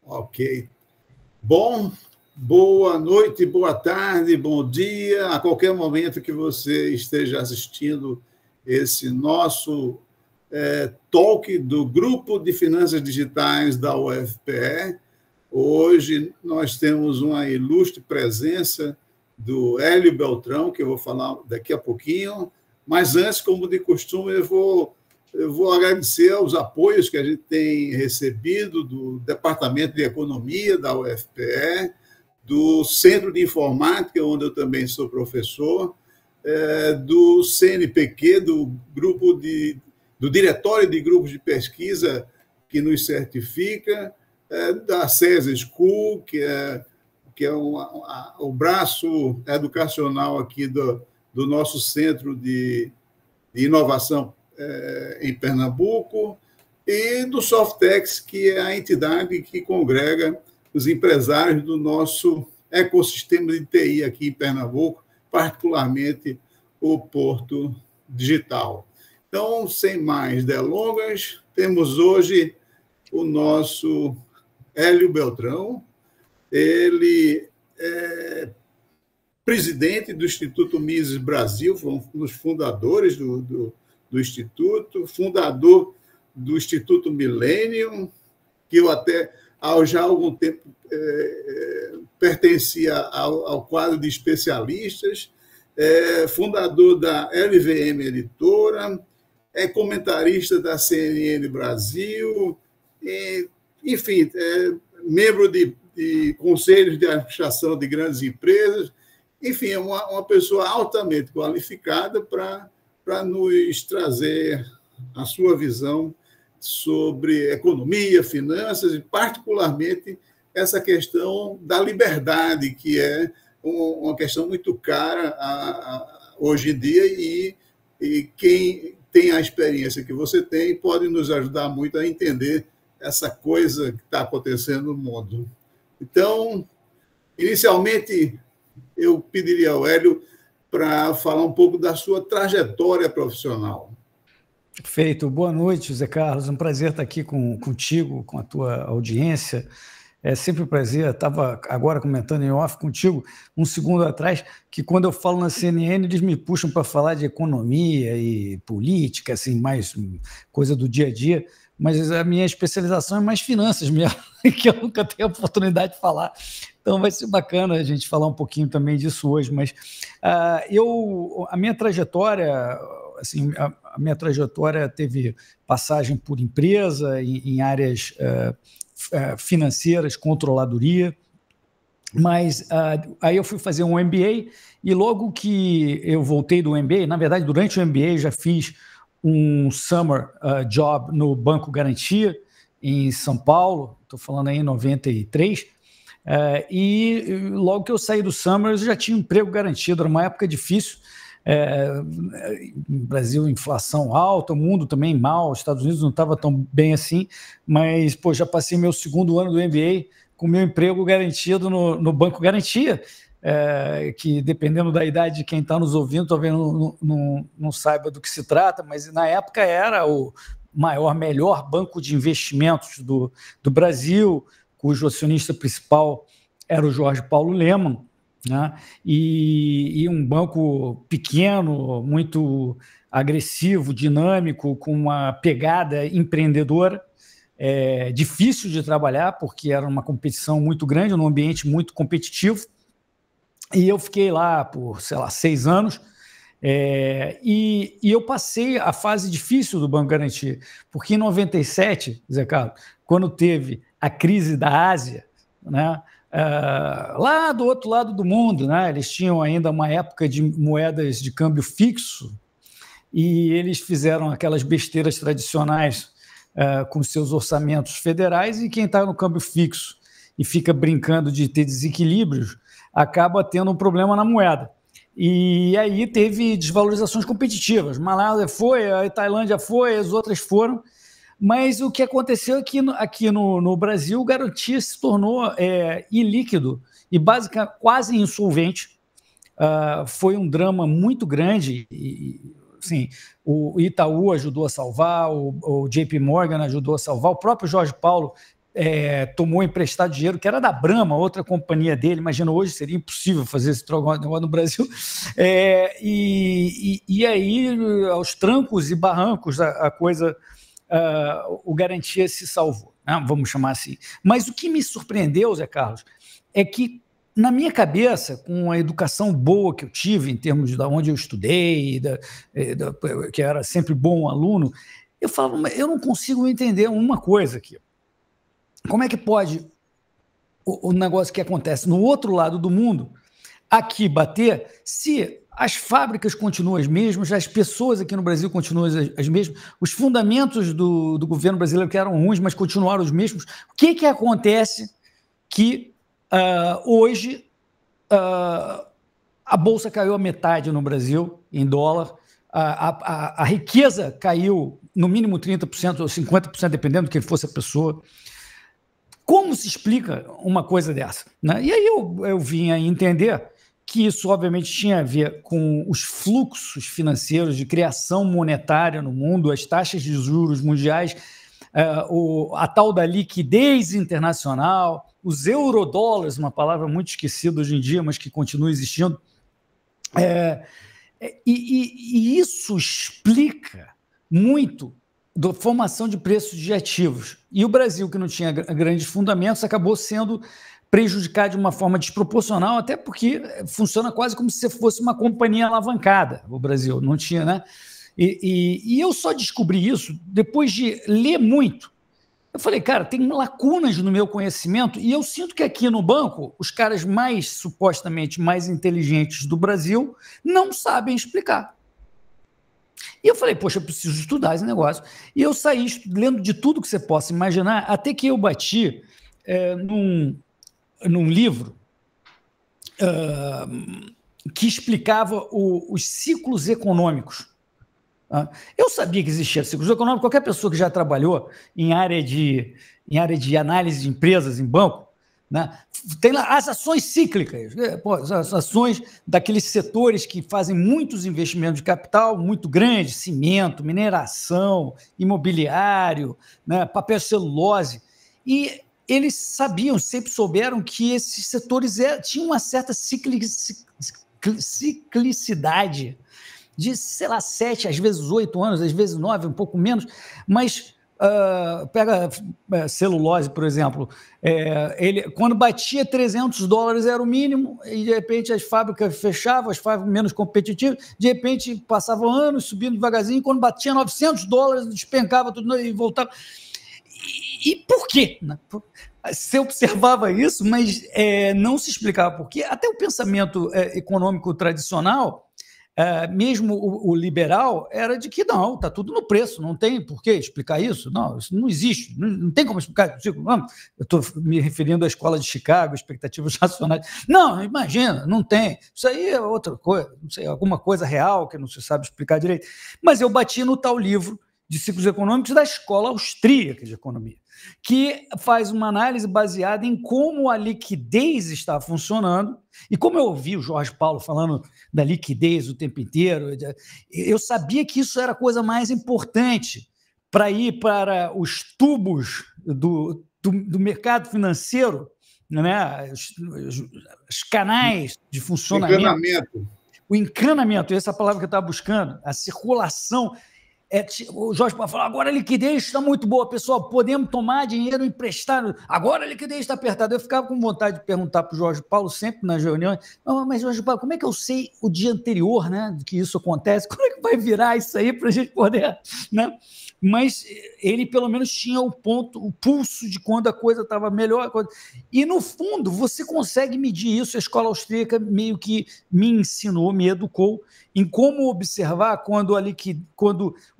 Ok. Bom, boa noite, boa tarde, bom dia, a qualquer momento que você esteja assistindo esse nosso talk do Grupo de Finanças Digitais da UFPE. Hoje nós temos uma ilustre presença do Hélio Beltrão, que eu vou falar daqui a pouquinho, mas antes, como de costume, eu vou agradecer aos apoios que a gente tem recebido do Departamento de Economia da UFPE, do Centro de Informática, onde eu também sou professor, do CNPq, do Diretório de Grupos de Pesquisa, que nos certifica, da CESA School, que é o braço educacional aqui do nosso Centro de Inovação em Pernambuco, e do Softex, que é a entidade que congrega os empresários do nosso ecossistema de TI aqui em Pernambuco, particularmente o Porto Digital. Então, sem mais delongas, temos hoje o nosso Hélio Beltrão. Ele é presidente do Instituto Mises Brasil, foi um dos fundadores do Instituto, fundador do Instituto Millennium, que eu até já há algum tempo pertencia ao quadro de especialistas, fundador da LVM Editora, é comentarista da CNN Brasil, enfim, membro de conselhos de administração de grandes empresas, enfim, é uma pessoa altamente qualificada para nos trazer a sua visão sobre economia, finanças e, particularmente, essa questão da liberdade, que é uma questão muito cara hoje em dia, e quem tem a experiência que você tem pode nos ajudar muito a entender essa coisa que está acontecendo no mundo. Então, inicialmente, eu pediria ao Hélio para falar um pouco da sua trajetória profissional. Perfeito. Boa noite, José Carlos. É um prazer estar aqui contigo, com a tua audiência. É sempre um prazer. Estava agora comentando em off contigo, um segundo atrás, que quando eu falo na CNN, eles me puxam para falar de economia e política, assim, mais coisa do dia a dia, mas a minha especialização é mais finanças mesmo, que eu nunca tenho a oportunidade de falar. Então vai ser bacana a gente falar um pouquinho também disso hoje, mas a minha trajetória, assim, a minha trajetória teve passagem por empresa, em áreas financeiras, controladoria, mas aí eu fui fazer um MBA e logo que eu voltei do MBA, na verdade, durante o MBA já fiz um summer job no Banco Garantia, em São Paulo, estou falando aí em 93, e logo que eu saí do summer eu já tinha um emprego garantido, era uma época difícil, no Brasil inflação alta, o mundo também mal, os Estados Unidos não estava tão bem assim, mas já passei meu segundo ano do MBA com meu emprego garantido no Banco Garantia, que dependendo da idade de quem está nos ouvindo, talvez não saiba do que se trata, mas na época era o melhor banco de investimentos do Brasil, cujo acionista principal era o Jorge Paulo Lemann, né? E um banco pequeno, muito agressivo, dinâmico, com uma pegada empreendedora, difícil de trabalhar, porque era uma competição muito grande, num ambiente muito competitivo, e eu fiquei lá por, 6 anos, e eu passei a fase difícil do Banco Garantia, porque em 97, Zé Carlos, quando teve a crise da Ásia, né, lá do outro lado do mundo, né, eles tinham ainda uma época de moedas de câmbio fixo, e eles fizeram aquelas besteiras tradicionais com seus orçamentos federais, e quem está no câmbio fixo e fica brincando de ter desequilíbrios, acaba tendo um problema na moeda. E aí teve desvalorizações competitivas. Malásia foi, a Tailândia foi, as outras foram. Mas o que aconteceu é que aqui no Brasil, o Garantia se tornou ilíquido e basicamente quase insolvente. Foi um drama muito grande. Assim, o Itaú ajudou a salvar, o JP Morgan ajudou a salvar, o próprio Jorge Paulo tomou emprestado dinheiro, que era da Brahma, outra companhia dele. Imagina, hoje seria impossível fazer esse negócio no Brasil. E aí, aos trancos e barrancos, a coisa, o Garantia se salvou, né? Vamos chamar assim. Mas o que me surpreendeu, Zé Carlos, é que, na minha cabeça, com a educação boa que eu tive, em termos de onde eu estudei, que era sempre bom aluno, eu falava, eu não consigo entender uma coisa aqui. Como é que pode o negócio que acontece no outro lado do mundo aqui bater se as fábricas continuam as mesmas, as pessoas aqui no Brasil continuam as mesmas, os fundamentos do governo brasileiro que eram ruins, mas continuaram os mesmos? O que acontece que hoje a Bolsa caiu a metade no Brasil, em dólar, a riqueza caiu no mínimo 30% ou 50%, dependendo de quem fosse a pessoa? Como se explica uma coisa dessa, né? E aí eu vim a entender que isso, obviamente, tinha a ver com os fluxos financeiros de criação monetária no mundo, as taxas de juros mundiais, a tal da liquidez internacional, os eurodólares, uma palavra muito esquecida hoje em dia, mas que continua existindo. E isso explica muito da formação de preços de ativos. E o Brasil, que não tinha grandes fundamentos, acabou sendo prejudicado de uma forma desproporcional, até porque funciona quase como se fosse uma companhia alavancada. O Brasil não tinha, né? E eu só descobri isso depois de ler muito. Eu falei, cara, tem lacunas no meu conhecimento, e eu sinto que aqui no banco, os caras supostamente mais inteligentes do Brasil não sabem explicar. E eu falei, poxa, eu preciso estudar esse negócio. E eu saí lendo de tudo que você possa imaginar, até que eu bati num livro que explicava os ciclos econômicos. Eu sabia que existia ciclos econômicos. Qualquer pessoa que já trabalhou em área de análise de empresas em banco, né, tem lá as ações cíclicas, as ações daqueles setores que fazem muitos investimentos de capital muito grandes, cimento, mineração, imobiliário, né, papel celulose. E eles sempre souberam que esses setores tinham uma certa ciclicidade de, sei lá, 7, às vezes 8 anos, às vezes 9, um pouco menos, mas pega celulose, por exemplo, quando batia $300 era o mínimo, e de repente as fábricas fechavam, as fábricas menos competitivas, de repente passavam anos subindo devagarzinho, quando batia $900 despencava tudo e voltava. E por quê? Você observava isso, mas não se explicava por quê. Até o pensamento econômico tradicional, mesmo o liberal, era de que não, está tudo no preço, não tem por que explicar isso, não, isso não existe, não tem como explicar. Eu estou me referindo à escola de Chicago, expectativas racionais. Não, imagina, não tem. Isso aí é outra coisa, não sei, alguma coisa real que não se sabe explicar direito. Mas eu bati no tal livro de ciclos econômicos da Escola Austríaca de Economia, que faz uma análise baseada em como a liquidez está funcionando. E como eu ouvi o Jorge Paulo falando da liquidez o tempo inteiro, eu sabia que isso era a coisa mais importante para ir para os tubos do mercado financeiro, né? Os canais de funcionamento. O encanamento, essa é a palavra que eu estava buscando, a circulação. O Jorge Paulo falou, agora a liquidez está muito boa, pessoal, podemos tomar dinheiro emprestado, agora a liquidez está apertada. Eu ficava com vontade de perguntar para o Jorge Paulo, sempre nas reuniões, mas Jorge Paulo, como é que eu sei o dia anterior, né, que isso acontece? Como é que vai virar isso aí para a gente poder, né? Mas ele pelo menos tinha o pulso de quando a coisa estava melhor. E no fundo você consegue medir isso. A escola austríaca meio que me ensinou, me educou em como observar quando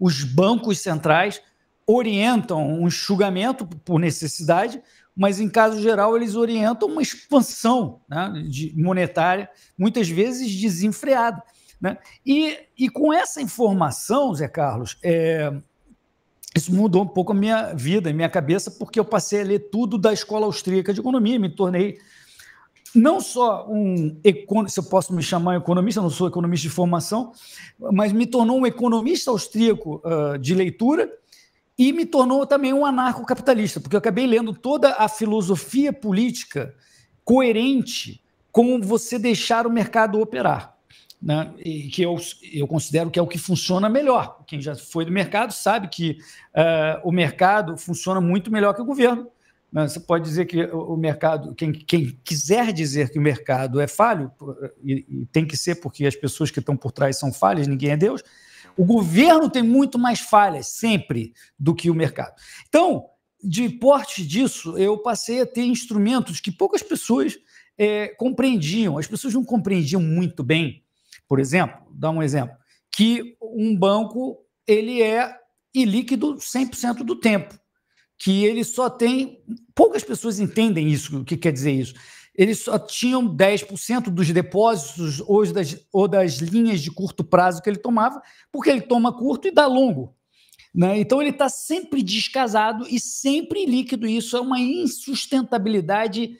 os bancos centrais orientam um enxugamento por necessidade, mas em caso geral eles orientam uma expansão, né, monetária, muitas vezes desenfreada, né? E com essa informação, Zé Carlos, isso mudou um pouco a minha vida, a minha cabeça, porque eu passei a ler tudo da Escola Austríaca de Economia, me tornei não só se eu posso me chamar economista, eu não sou economista de formação, mas me tornou um economista austríaco de leitura, e me tornou também um anarcocapitalista, porque eu acabei lendo toda a filosofia política coerente com você deixar o mercado operar, né? E que eu considero que é o que funciona melhor. Quem já foi do mercado sabe que o mercado funciona muito melhor que o governo. Você pode dizer que o mercado, quem quiser dizer que o mercado é falho, e tem que ser porque as pessoas que estão por trás são falhas, ninguém é Deus, o governo tem muito mais falhas sempre do que o mercado. Então, de porte disso, eu passei a ter instrumentos que poucas pessoas compreendiam. As pessoas não compreendiam muito bem, por exemplo, dá um exemplo, que um banco ele é ilíquido 100% do tempo, que ele só tem... Poucas pessoas entendem isso, o que quer dizer isso. Eles só tinham 10% dos depósitos ou das linhas de curto prazo que ele tomava, porque ele toma curto e dá longo, né? Então, ele está sempre descasado e sempre líquido. Isso é uma insustentabilidade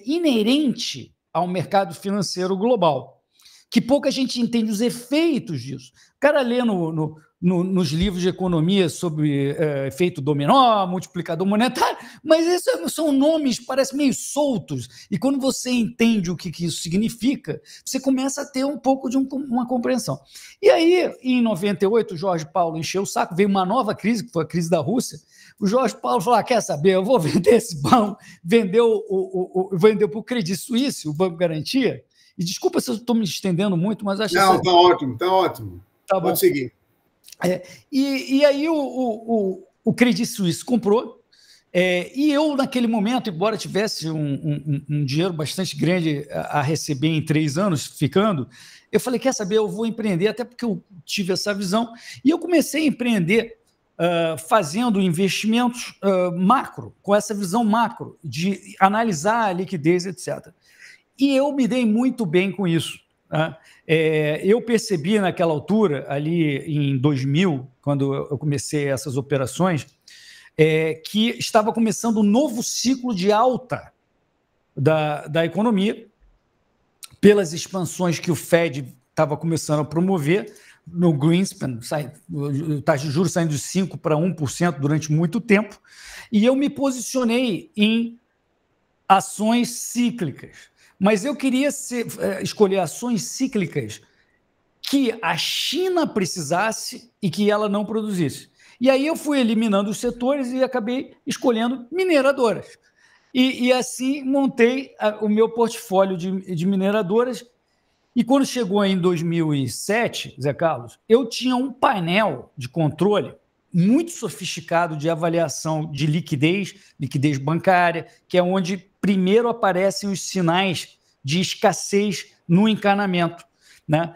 inerente ao mercado financeiro global, que pouca gente entende os efeitos disso. O cara lê nos livros de economia sobre efeito dominó, multiplicador monetário, mas esses são nomes, parecem meio soltos, e quando você entende o que isso significa, você começa a ter um pouco de uma compreensão. E aí, em 98, o Jorge Paulo encheu o saco, veio uma nova crise, que foi a crise da Rússia. O Jorge Paulo falou, quer saber, eu vou vender esse banco, vendeu para o Credit Suisse, o Banco Garantia, e desculpa se eu estou me estendendo muito, mas acho que... Não, está ótimo, está ótimo. Tá bom. Pode seguir. E aí o Credit Suisse comprou, e eu, naquele momento, embora tivesse um dinheiro bastante grande a receber em 3 anos, ficando, eu falei, quer saber, eu vou empreender, até porque eu tive essa visão, e eu comecei a empreender fazendo investimentos macro, com essa visão macro, de analisar a liquidez, etc. E eu me dei muito bem com isso. Eu percebi naquela altura, ali em 2000, quando eu comecei essas operações, que estava começando um novo ciclo de alta da economia, pelas expansões que o Fed estava começando a promover, no Greenspan, o taxa de juros saindo de 5% para 1% durante muito tempo, e eu me posicionei em ações cíclicas. Mas eu queria escolher ações cíclicas que a China precisasse e que ela não produzisse. E aí eu fui eliminando os setores e acabei escolhendo mineradoras. E assim montei o meu portfólio de mineradoras. E quando chegou em 2007, Zé Carlos, eu tinha um painel de controle muito sofisticado de avaliação de liquidez bancária, que é onde primeiro aparecem os sinais de escassez no encanamento, né?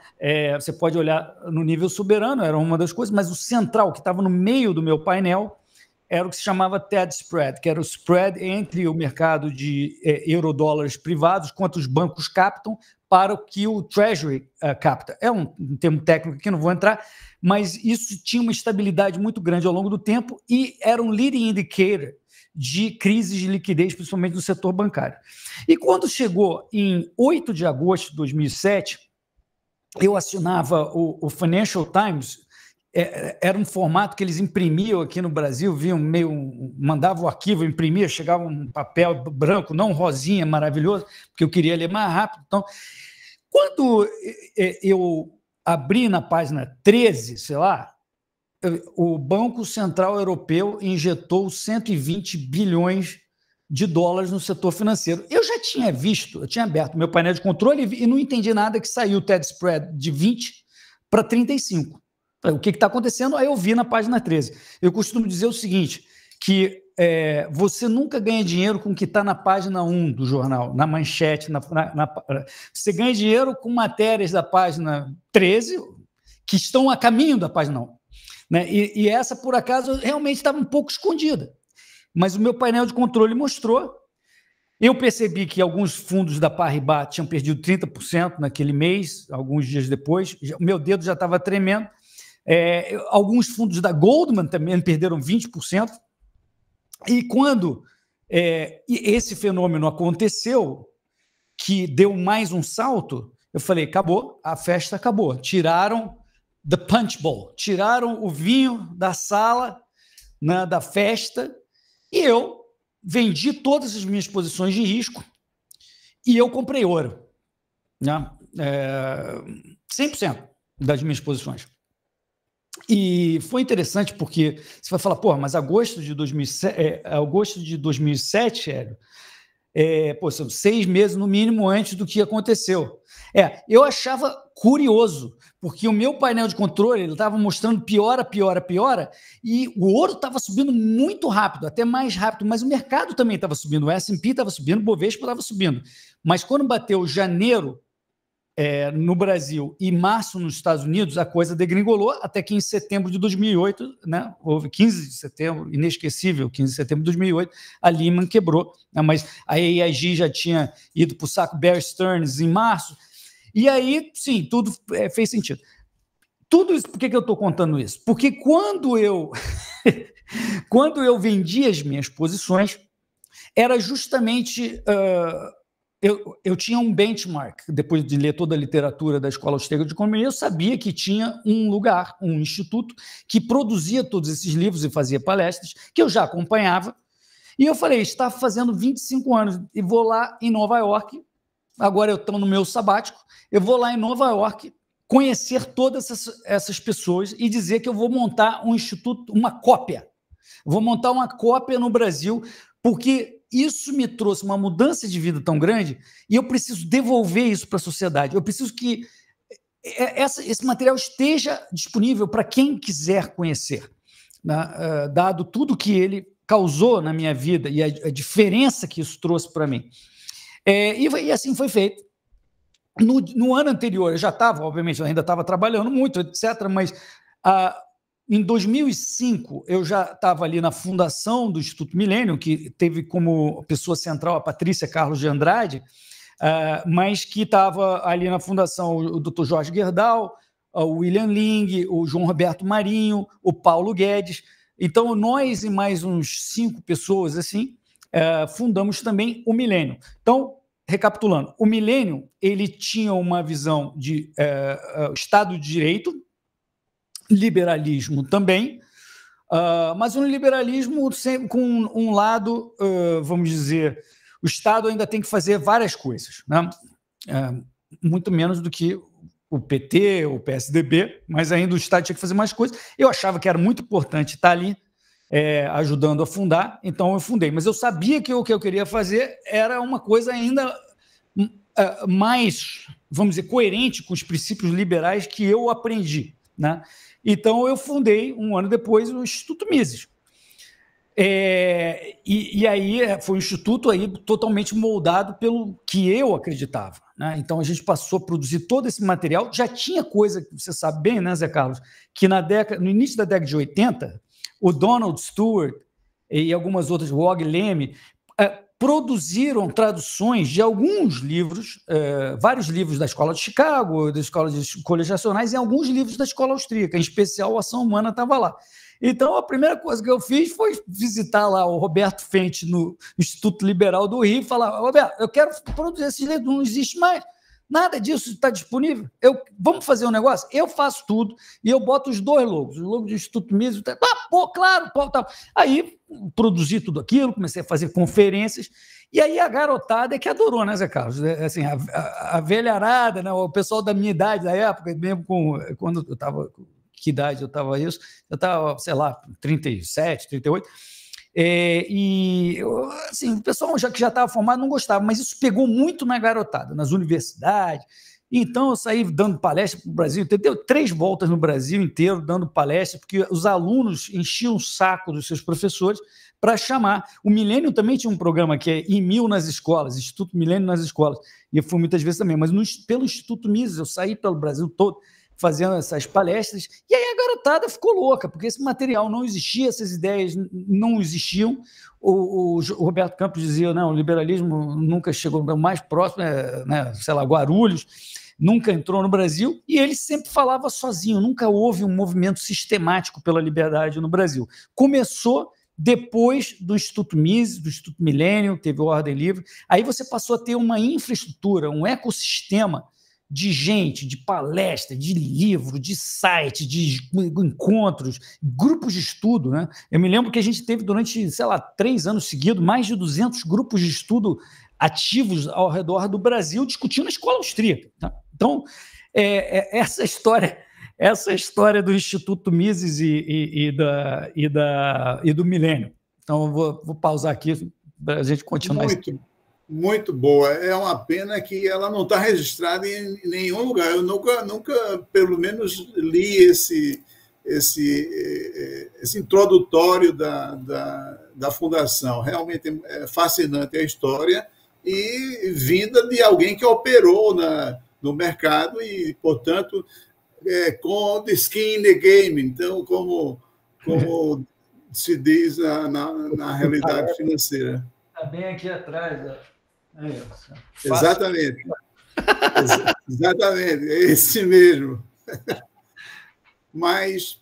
Você pode olhar no nível soberano, era uma das coisas, mas o central, que estava no meio do meu painel, era o que se chamava TED Spread, que era o spread entre o mercado de eurodólares privados, quanto os bancos captam, para o que o Treasury capta. É um termo técnico que não vou entrar, mas isso tinha uma estabilidade muito grande ao longo do tempo e era um leading indicator de crises de liquidez, principalmente no setor bancário. E quando chegou em 8 de agosto de 2007, eu assinava o Financial Times, era um formato que eles imprimiam aqui no Brasil, mandavam o arquivo, imprimia, chegava um papel branco, não rosinha, maravilhoso, porque eu queria ler mais rápido. Então, quando eu abri na página 13, sei lá, o Banco Central Europeu injetou 120 bilhões de dólares no setor financeiro. Eu já tinha visto, eu tinha aberto meu painel de controle e não entendi nada que saiu o TED Spread de 20 para 35. O que está acontecendo? Aí eu vi na página 13. Eu costumo dizer o seguinte, que você nunca ganha dinheiro com o que está na página 1 do jornal, na manchete. Você ganha dinheiro com matérias da página 13 que estão a caminho da página 1. Né? E essa, por acaso, realmente estava um pouco escondida. Mas o meu painel de controle mostrou. Eu percebi que alguns fundos da Paribas tinham perdido 30% naquele mês, alguns dias depois. O meu dedo já estava tremendo. Alguns fundos da Goldman também perderam 20%. E quando esse fenômeno aconteceu, que deu mais um salto, eu falei, acabou, a festa acabou. Tiraram the punch bowl, tiraram o vinho da sala, né, da festa, e eu vendi todas as minhas posições de risco e eu comprei ouro, né? 100% das minhas posições. E foi interessante porque você vai falar, pô, mas agosto de 2007, Hélio, são 6 meses no mínimo antes do que aconteceu. Eu achava curioso, porque o meu painel de controle estava mostrando piora, e o ouro estava subindo muito rápido, até mais rápido, mas o mercado também estava subindo, o S&P estava subindo, o Bovespa estava subindo. Mas quando bateu janeiro no Brasil e março nos Estados Unidos, a coisa degringolou, até que em setembro de 2008, né, houve 15 de setembro, inesquecível, 15 de setembro de 2008, a Lehman quebrou, né, mas a AIG já tinha ido para o saco Bear Stearns em março, e aí, sim, tudo fez sentido. Tudo isso, por que eu estou contando isso? Porque quando eu vendi as minhas posições, era justamente... Eu tinha um benchmark, depois de ler toda a literatura da Escola Austríaca de Economia, eu sabia que tinha um lugar, um instituto, que produzia todos esses livros e fazia palestras, que eu já acompanhava, e eu falei, está fazendo 25 anos, e vou lá em Nova York, agora eu estou no meu sabático, eu vou lá em Nova York conhecer todas essas pessoas e dizer que eu vou montar um instituto, uma cópia, vou montar uma cópia no Brasil, porque isso me trouxe uma mudança de vida tão grande e eu preciso devolver isso para a sociedade. Eu preciso que esse material esteja disponível para quem quiser conhecer, né? Dado tudo que ele causou na minha vida e a diferença que isso trouxe para mim. E assim foi feito. No ano anterior, eu já estava, obviamente, eu ainda estava trabalhando muito, etc., mas... em 2005, eu já estava ali na fundação do Instituto Millennium, que teve como pessoa central a Patrícia Carlos de Andrade, mas que estava ali na fundação o Dr. Jorge Gerdau, o William Ling, o João Roberto Marinho, o Paulo Guedes. Então, nós e mais uns 5 pessoas assim, fundamos também o Millennium. Então, recapitulando, o Millennium ele tinha uma visão de Estado de Direito, liberalismo também, mas um liberalismo com um lado, vamos dizer, o Estado ainda tem que fazer várias coisas, né? Muito menos do que o PT, o PSDB, mas ainda o Estado tinha que fazer mais coisas. Eu achava que era muito importante estar ali ajudando a fundar, então eu fundei. Mas eu sabia que o que eu queria fazer era uma coisa ainda mais, vamos dizer, coerente com os princípios liberais que eu aprendi, né? Então, eu fundei, um ano depois, o Instituto Mises. E aí foi um instituto aí totalmente moldado pelo que eu acreditava, né? Então, a gente passou a produzir todo esse material. Já tinha coisa, que você sabe bem, né, Zé Carlos, que no início da década de 80, o Donald Stewart e algumas outras, o Og Leme, produziram traduções de alguns livros, vários livros da Escola de Chicago, da Escola de Escolhas Racionais, e alguns livros da Escola Austríaca, em especial a Ação Humana estava lá. Então, a primeira coisa que eu fiz foi visitar lá o Roberto Fente no Instituto Liberal do Rio e falar, Roberto, eu quero produzir esse livro, não existe mais, nada disso está disponível, vamos fazer um negócio? Eu faço tudo e eu boto os 2 logos, o logo do Instituto Mises, claro, tal. Aí produzi tudo aquilo, comecei a fazer conferências, e aí a garotada é que adorou, né, Zé Carlos? Assim, a velharada, né, o pessoal da minha idade, da época, mesmo quando eu estava... Que idade eu estava isso? Eu estava, sei lá, 37, 38, assim, o pessoal que já estava formado não gostava, mas isso pegou muito na garotada, nas universidades. Então, eu saí dando palestra para o Brasil, entendeu? 3 voltas no Brasil inteiro, dando palestra, porque os alunos enchiam o saco dos seus professores para chamar. O Millennium também tinha um programa que é IMIL nas escolas, Instituto Millennium nas escolas, e eu fui muitas vezes também, mas pelo Instituto Mises, eu saí pelo Brasil todo, fazendo essas palestras, e aí a garotada ficou louca, porque esse material não existia, essas ideias não existiam. O Roberto Campos dizia, não, o liberalismo nunca chegou mais próximo, né, sei lá, Guarulhos, nunca entrou no Brasil, e ele sempre falava sozinho, nunca houve um movimento sistemático pela liberdade no Brasil. Começou depois do Instituto Mises, do Instituto Millennium, teve o Ordem Livre, aí você passou a ter uma infraestrutura, um ecossistema de gente, de palestra, de livro, de site, de encontros, grupos de estudo, né? Eu me lembro que a gente teve durante, sei lá, 3 anos seguidos, mais de 200 grupos de estudo ativos ao redor do Brasil discutindo a escola austríaca. Tá? Então, essa história do Instituto Mises e do Milênio. Então, eu vou pausar aqui para a gente continuar. Muito boa. É uma pena que ela não está registrada em nenhum lugar. Eu nunca pelo menos, li esse introdutório da Fundação. Realmente é fascinante a história e vinda de alguém que operou no mercado e, portanto, com the skin in the game. Então, como se diz na realidade financeira. Está bem aqui atrás. Exatamente. Exatamente, é esse mesmo. Mas,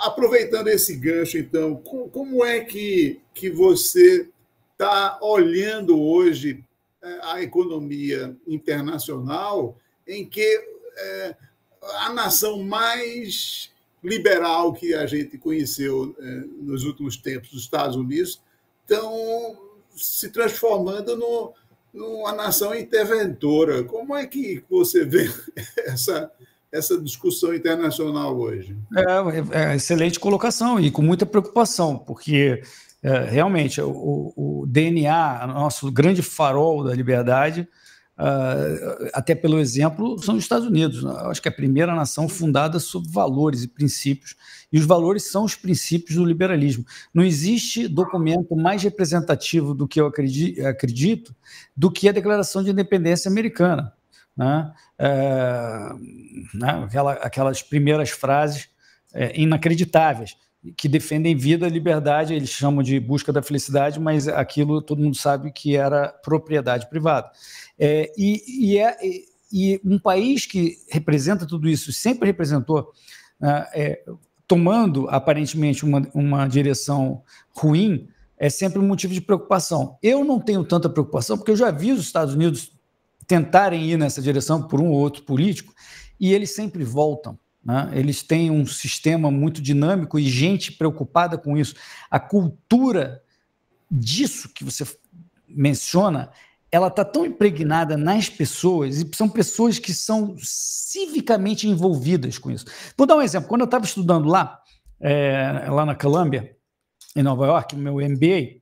aproveitando esse gancho, então, como é que você está olhando hoje a economia internacional, em que a nação mais liberal que a gente conheceu nos últimos tempos, os Estados Unidos, estão se transformando numa nação interventora? Como é que você vê essa discussão internacional hoje? Excelente colocação e com muita preocupação, porque realmente o DNA, nosso grande farol da liberdade, até pelo exemplo, são os Estados Unidos. Eu acho que é a primeira nação fundada sobre valores e princípios, e os valores são os princípios do liberalismo. Não existe documento mais representativo do que eu acredito do que a Declaração de Independência Americana, né? Aquelas primeiras frases inacreditáveis, que defendem vida, liberdade, eles chamam de busca da felicidade, mas aquilo todo mundo sabe que era propriedade privada. E um país que representa tudo isso, sempre representou, tomando aparentemente uma direção ruim, é sempre um motivo de preocupação. Eu não tenho tanta preocupação, porque eu já vi os Estados Unidos tentarem ir nessa direção por um ou outro político, e eles sempre voltam. Né? Eles têm um sistema muito dinâmico e gente preocupada com isso. A cultura disso que você menciona, ela está tão impregnada nas pessoas, e são pessoas que são civicamente envolvidas com isso. Vou dar um exemplo. Quando eu estava estudando lá na Columbia, em Nova York, no meu MBA,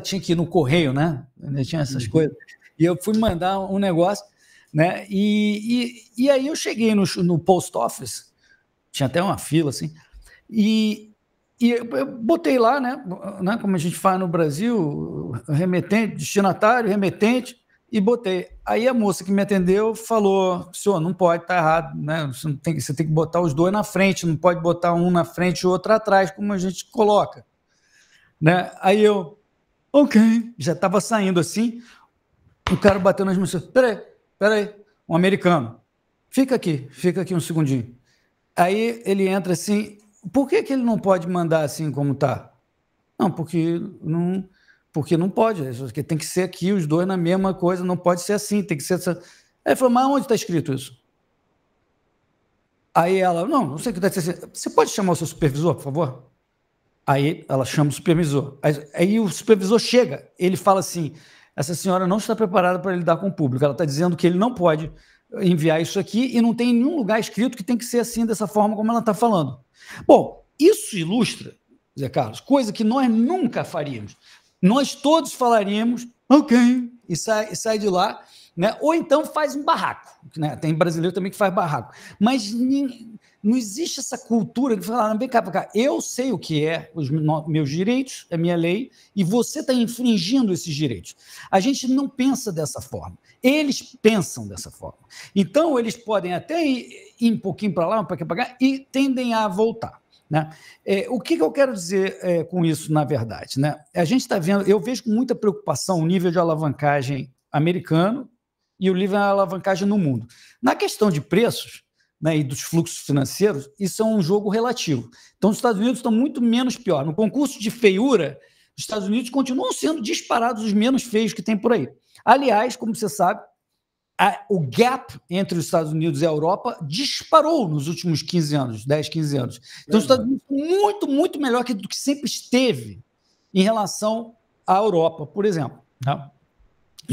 tinha que ir no correio, né? Ainda tinha essas coisas. E eu fui mandar um negócio, né? E aí eu cheguei no post office, tinha até uma fila, assim, e eu botei lá, né, como a gente faz no Brasil, remetente, destinatário, remetente, e botei. Aí a moça que me atendeu falou: senhor, não pode, tá errado, né? Você tem que botar os dois na frente, não pode botar um na frente e o outro atrás, como a gente coloca. Né? Aí eu, ok, já estava saindo assim, o cara bateu nas mãos, peraí, um americano, fica aqui um segundinho. Aí ele entra assim, por que ele não pode mandar assim como está? Não, porque não pode, porque tem que ser aqui os dois na mesma coisa, não pode ser assim, tem que ser... Aí ele falou, mas onde está escrito isso? Aí ela, não sei o que está escrito. Você pode chamar o seu supervisor, por favor? Aí ela chama o supervisor. Aí o supervisor chega, ele fala assim, essa senhora não está preparada para lidar com o público, ela está dizendo que ele não pode enviar isso aqui e não tem em nenhum lugar escrito que tem que ser assim, dessa forma como ela está falando. Bom, isso ilustra, Zé Carlos, coisa que nós nunca faríamos. Nós todos falaríamos, ok, e sai de lá, né? Ou então faz um barraco, né? Tem brasileiro também que faz barraco, mas não existe essa cultura de falar, vem cá, eu sei o que é os meus direitos, a minha lei, e você está infringindo esses direitos. A gente não pensa dessa forma, eles pensam dessa forma. Então, eles podem até ir um pouquinho para lá, um pouquinho para cá, e tendem a voltar. Né? O que eu quero dizer com isso, na verdade? Né? A gente está vendo, eu vejo com muita preocupação o nível de alavancagem americano e o nível de alavancagem no mundo. Na questão de preços, né, e dos fluxos financeiros, isso é um jogo relativo. Então, os Estados Unidos estão muito menos pior. No concurso de feiura, os Estados Unidos continuam sendo disparados os menos feios que tem por aí. Aliás, como você sabe, o gap entre os Estados Unidos e a Europa disparou nos últimos 15 anos, 10, 15 anos. Então, os Estados Unidos estão muito, muito melhor do que sempre esteve em relação à Europa, por exemplo. Tá?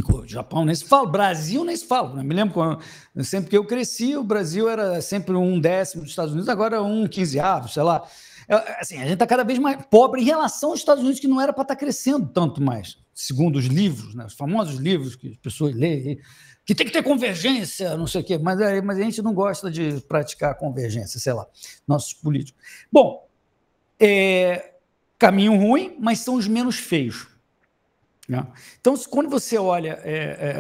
O Japão nem se fala, o Brasil nem se fala. Né? Me lembro quando, sempre que eu cresci, o Brasil era sempre 1/10 dos Estados Unidos, agora é 1/15, sei lá. Assim, a gente está cada vez mais pobre em relação aos Estados Unidos, que não era para estar crescendo tanto mais, segundo os livros, né? Os famosos livros que as pessoas leem, que tem que ter convergência, não sei o quê, mas a gente não gosta de praticar convergência, sei lá, nossos políticos. Bom, caminho ruim, mas são os menos feios. Né? Então, quando você olha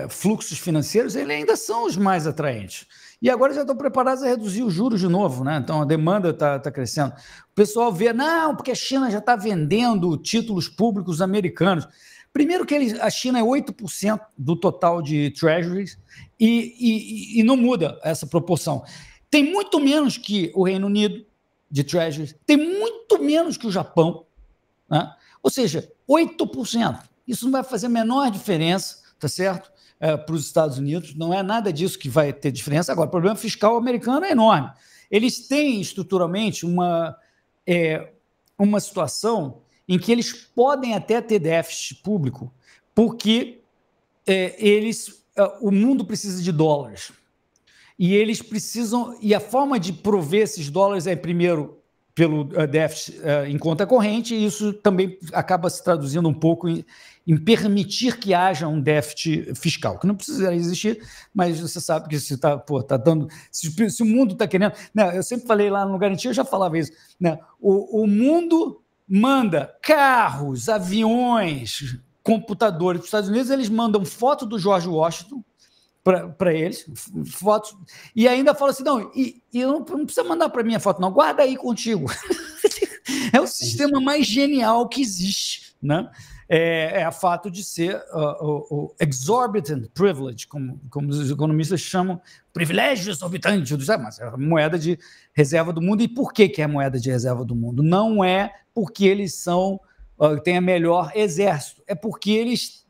fluxos financeiros, eles ainda são os mais atraentes. E agora já estão preparados a reduzir os juros de novo, né? Então a demanda está crescendo. O pessoal vê, não, porque a China já está vendendo títulos públicos americanos. Primeiro que a China é 8% do total de treasuries e não muda essa proporção. Tem muito menos que o Reino Unido de treasuries, tem muito menos que o Japão, né? Ou seja, 8%. Isso não vai fazer a menor diferença, tá certo? Para os Estados Unidos, não é nada disso que vai ter diferença. Agora, o problema fiscal americano é enorme. Eles têm estruturalmente uma situação em que eles podem até ter déficit público, porque o mundo precisa de dólares. E eles precisam. E a forma de prover esses dólares é, primeiro, pelo déficit em conta corrente, e isso também acaba se traduzindo um pouco em permitir que haja um déficit fiscal, que não precisa existir, mas você sabe que se está dando. Se o mundo está querendo. Né, eu sempre falei lá no Garantia, eu já falava isso. Né, o mundo manda carros, aviões, computadores para os Estados Unidos, eles mandam foto do George Washington para eles, fotos, e ainda fala assim, não, e não precisa mandar para mim a foto, não, guarda aí contigo. É o sistema mais genial que existe, né? É o fato de ser o exorbitant privilege, como os economistas chamam, privilégio exorbitante, mas é a moeda de reserva do mundo. E por que é a moeda de reserva do mundo? Não é porque eles têm a melhor exército, é porque eles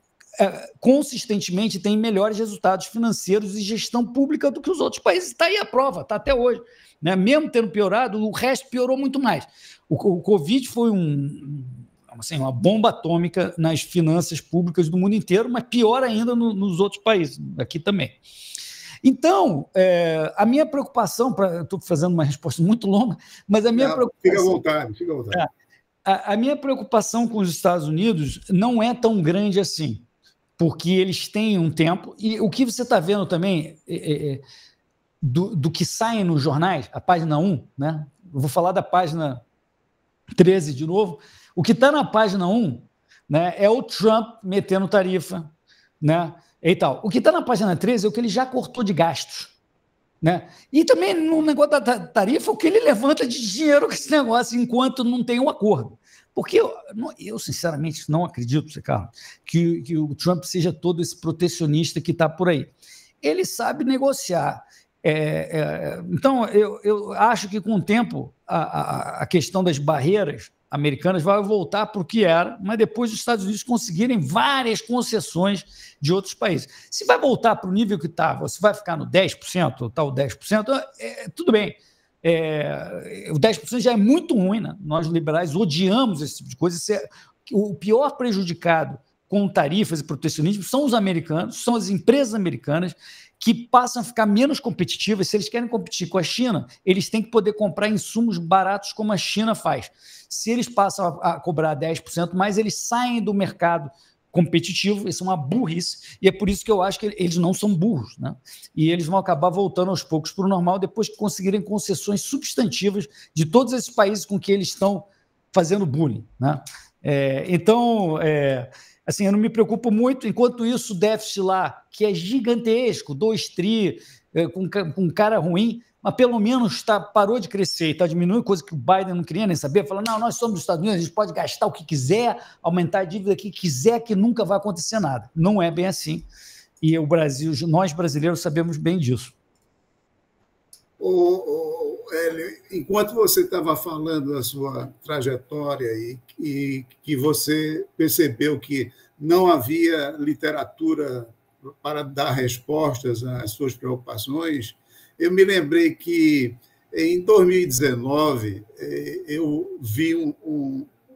consistentemente têm melhores resultados financeiros e gestão pública do que os outros países. Está aí a prova, está até hoje. Né? Mesmo tendo piorado, o resto piorou muito mais. O Covid foi uma bomba atômica nas finanças públicas do mundo inteiro, mas pior ainda nos outros países, aqui também. Então, a minha preocupação, estou fazendo uma resposta muito longa, mas a minha preocupação... Fica à vontade, fica à vontade. A minha preocupação com os Estados Unidos não é tão grande assim, porque eles têm um tempo, e o que você está vendo também do que sai nos jornais, a página 1, né? Eu vou falar da página 13 de novo, o que está na página 1, né, é o Trump metendo tarifa, né, e tal. O que está na página 13 é o que ele já cortou de gastos. Né? E também no negócio da tarifa, o que ele levanta de dinheiro com esse negócio enquanto não tem um acordo. Porque eu sinceramente, não acredito, Carlos, que o Trump seja todo esse protecionista que está por aí. Ele sabe negociar. Então, eu acho que com o tempo a questão das barreiras americanas vai voltar para o que era, mas depois os Estados Unidos conseguirem várias concessões de outros países. Se vai voltar para o nível que estava, se vai ficar no 10%, ou tal 10%, tudo bem. O 10% já é muito ruim, né? Nós liberais odiamos esse tipo de coisa. O pior prejudicado com tarifas e protecionismo são os americanos, são as empresas americanas que passam a ficar menos competitivas. Se eles querem competir com a China, eles têm que poder comprar insumos baratos como a China faz. Se eles passam a cobrar 10% mais, eles saem do mercado competitivo. Isso é uma burrice, e é por isso que eu acho que eles não são burros, né? E eles vão acabar voltando aos poucos para o normal depois que conseguirem concessões substantivas de todos esses países com que eles estão fazendo bullying, né? Assim, eu não me preocupo muito. Enquanto isso, o déficit lá, que é gigantesco, 2 tri, com cara ruim, mas pelo menos parou de crescer e está diminuindo, coisa que o Biden não queria nem saber. Falando, não, nós somos dos Estados Unidos, a gente pode gastar o que quiser, aumentar a dívida que quiser, que nunca vai acontecer nada. Não é bem assim. E o Brasil, nós brasileiros sabemos bem disso. Hélio, enquanto você estava falando da sua trajetória e que você percebeu que não havia literatura para dar respostas às suas preocupações, eu me lembrei que, em 2019, eu vi